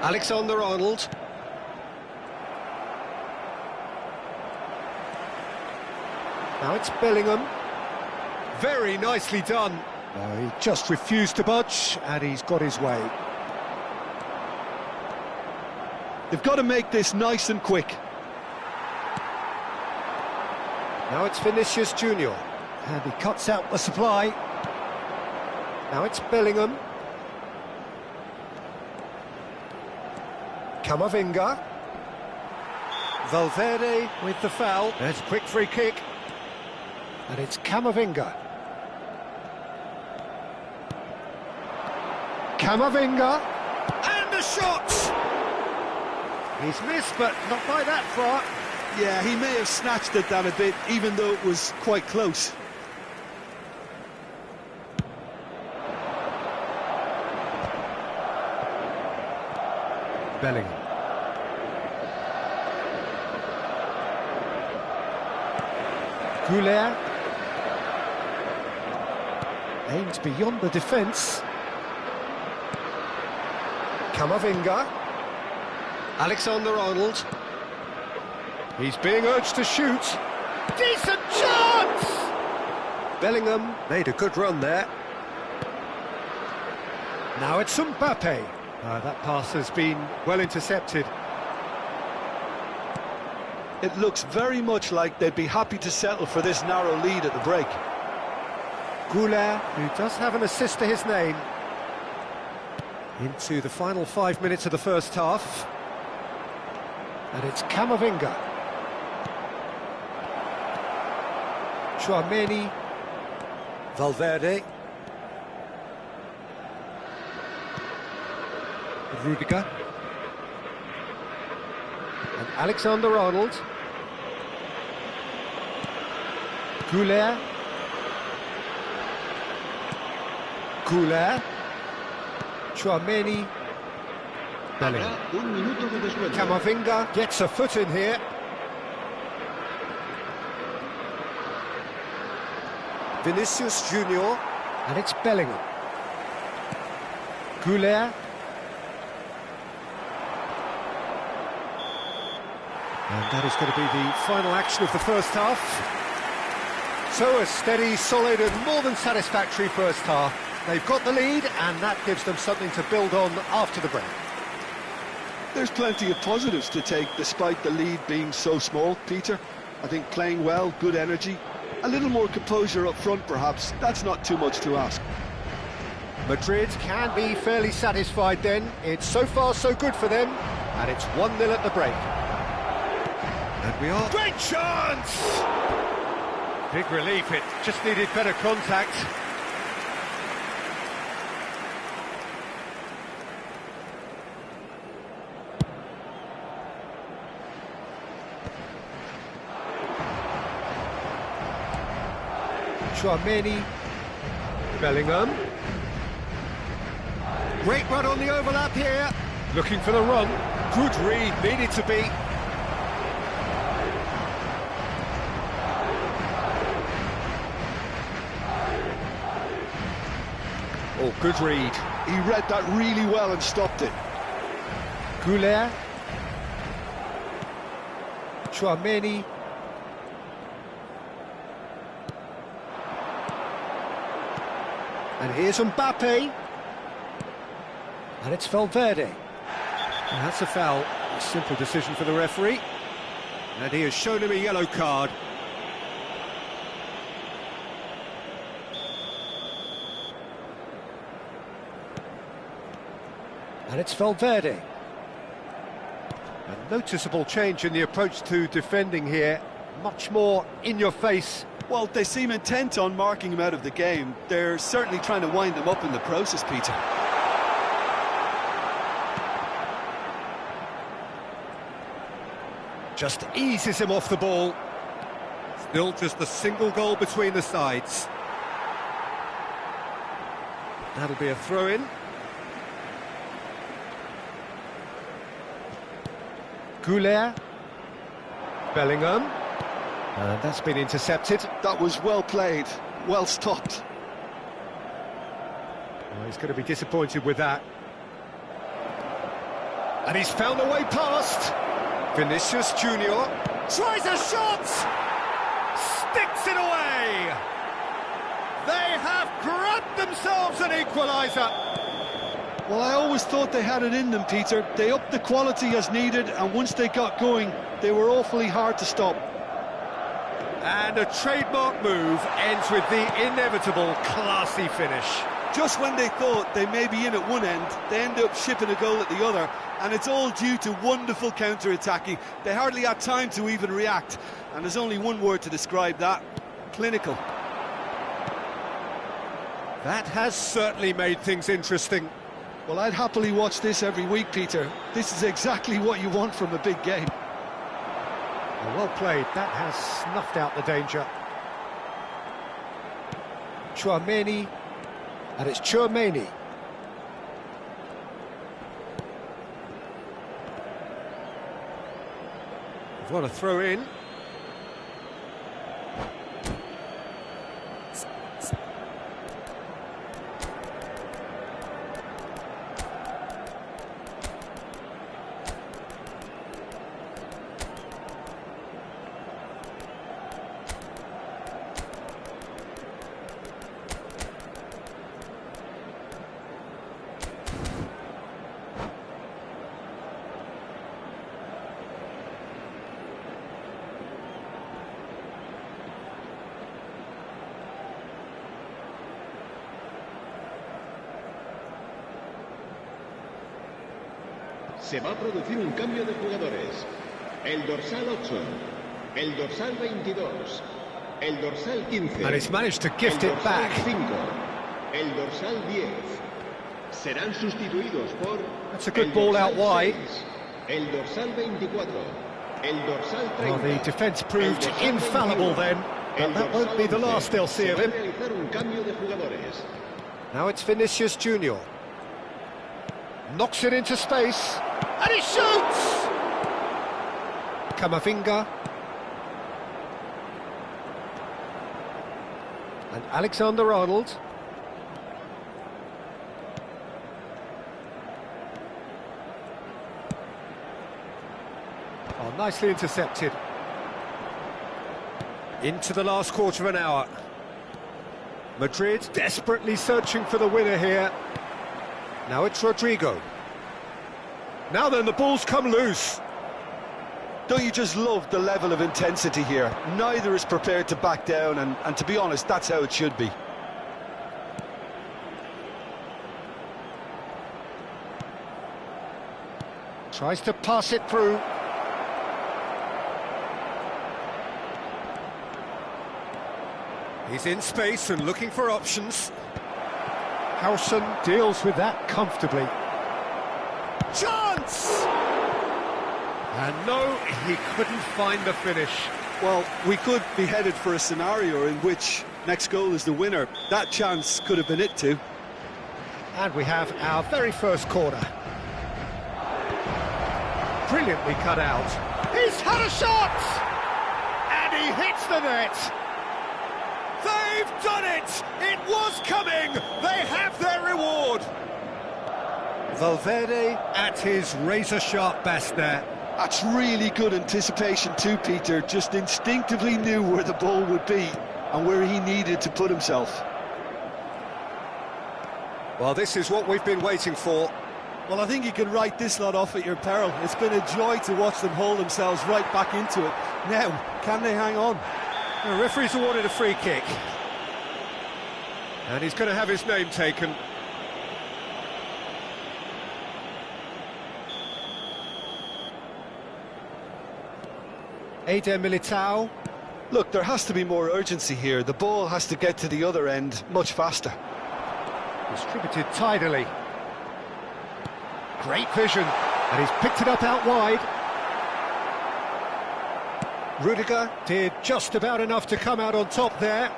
Speaker 1: Alexander-Arnold. Now it's Bellingham. Very nicely done. He just refused to budge, and he's got his way.
Speaker 2: They've got to make this nice and quick.
Speaker 1: Now it's Vinicius Junior. And he cuts out the supply. Now it's Bellingham. Camavinga. Valverde with the foul. There's a quick free kick. And it's Camavinga. Camavinga. And the shot! He's missed, but not by that far.
Speaker 2: Yeah, he may have snatched it down a bit, even though it was quite close.
Speaker 1: Bellingham. Goulet. Aims beyond the defence. Camavinga. Alexander-Arnold. He's being urged to shoot. Decent chance! Bellingham made a good run there. Now it's Mbappe. That pass has been well intercepted.
Speaker 2: It looks very much like they'd be happy to settle for this narrow lead at the break.
Speaker 1: Goulet, who does have an assist to his name. Into the final 5 minutes of the first half. And it's Camavinga. Chouameni. Valverde. Rudiger. And Alexander-Arnold. Goulet. Goulet. Chouameni. Bellingham. Camavinga gets a foot in here. Vinicius Junior. And it's Bellingham. Goulet. And that is going to be the final action of the first half. So a steady, solid and more than satisfactory first half. They've got the lead and that gives them something to build on after the break.
Speaker 2: There's plenty of positives to take despite the lead being so small, Peter. I think playing well, good energy, a little more composure up front perhaps, that's not too much to ask.
Speaker 1: Madrid can be fairly satisfied then. It's so far so good for them and it's 1-0 at the break. And we are... Great chance! Big relief, it just needed better contact. Chouameni, Bellingham. Great run on the overlap here. Looking for the run. Good read, needed to be. Oh, good read.
Speaker 2: He read that really well and stopped it.
Speaker 1: Goulet. Chouameni. And here's Mbappe. And it's Valverde. And that's a foul. A simple decision for the referee. And he has shown him a yellow card. And it's Valverde. A noticeable change in the approach to defending here. Much more in your face.
Speaker 2: Well, they seem intent on marking him out of the game. They're certainly trying to wind him up in the process, Peter.
Speaker 1: Just eases him off the ball. Still just a single goal between the sides. That'll be a throw-in. Goulet. Bellingham. And that's been intercepted.
Speaker 2: That was well played, well stopped.
Speaker 1: Well, he's going to be disappointed with that. And he's found a way past. Vinicius Junior tries a shot! Sticks it away! They have grabbed themselves an equaliser.
Speaker 2: Well, I always thought they had it in them, Peter. They upped the quality as needed, and once they got going, they were awfully hard to stop.
Speaker 1: And a trademark move ends with the inevitable classy finish.
Speaker 2: Just when they thought they may be in at one end, they end up shipping a goal at the other, and it's all due to wonderful counter-attacking. They hardly had time to even react, and there's only one word to describe that: clinical.
Speaker 1: That has certainly made things interesting.
Speaker 2: Well, I'd happily watch this every week, Peter. This is exactly what you want from a big game.
Speaker 1: Well played, that has snuffed out the danger. Chouameni, and it's Chouameni. What a throw in.
Speaker 3: Se va a producir un cambio de jugadores. El dorsal 8, el dorsal 22, el dorsal 15.
Speaker 1: And he's managed to gift it back.
Speaker 3: 5, el dorsal 10. Serán sustituidos por...
Speaker 1: That's a good ball out wide.
Speaker 3: 6, el dorsal 24, el dorsal 30.
Speaker 1: Well, the defence proved infallible then, but that won't be the last they'll see of him. Now it's Vinicius Junior. Knocks it into space, and he shoots! Camavinga. And Alexander-Arnold. Oh, nicely intercepted. Into the last quarter of an hour. Madrid desperately searching for the winner here. Now it's Rodrigo. Now then, the ball's come loose.
Speaker 2: Don't you just love the level of intensity here? Neither is prepared to back down, and to be honest, that's how it should be.
Speaker 1: Tries to pass it through. He's in space and looking for options. Howson deals with that comfortably. Chance! And no, he couldn't find the finish.
Speaker 2: Well, we could be headed for a scenario in which next goal is the winner. That chance could have been it too.
Speaker 1: And we have our very first corner. Brilliantly cut out. He's had a shot! And he hits the net. They've done it! It was coming! They have their reward! Valverde at his razor-sharp best there.
Speaker 2: That's really good anticipation too, Peter. Just instinctively knew where the ball would be and where he needed to put himself.
Speaker 1: Well, this is what we've been waiting for.
Speaker 2: Well, I think you can write this lot off at your peril. It's been a joy to watch them haul themselves right back into it. Now, can they hang on?
Speaker 1: The referee's awarded a free kick. And he's going to have his name taken. Eder Militao.
Speaker 2: Look, there has to be more urgency here. The ball has to get to the other end much faster.
Speaker 1: Distributed tidily. Great vision. And he's picked it up out wide. Rudiger did just about enough to come out on top there.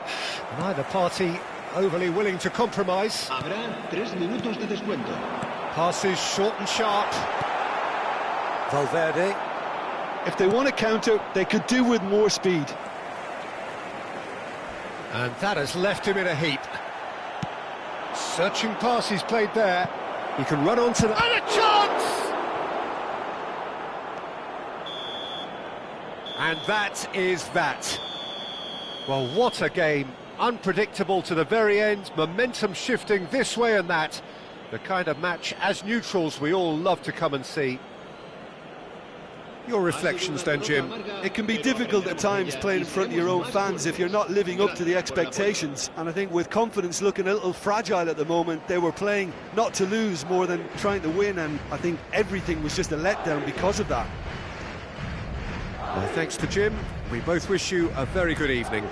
Speaker 1: Neither party overly willing to compromise.
Speaker 3: Habrá 3 minutos de descuento.
Speaker 1: Passes short and sharp. Valverde.
Speaker 2: If they want to counter, they could do with more speed.
Speaker 1: And that has left him in a heap. Searching pass he's played there. He can run onto the... And a chance! And that is that. Well, what a game. Unpredictable to the very end. Momentum shifting this way and that. The kind of match, as neutrals, we all love to come and see. Your reflections then, Jim?
Speaker 2: It can be difficult at times playing in front of your own fans if you're not living up to the expectations. And I think with confidence looking a little fragile at the moment, they were playing not to lose more than trying to win, and I think everything was just a letdown because of that.
Speaker 1: Well, thanks to Jim. We both wish you a very good evening.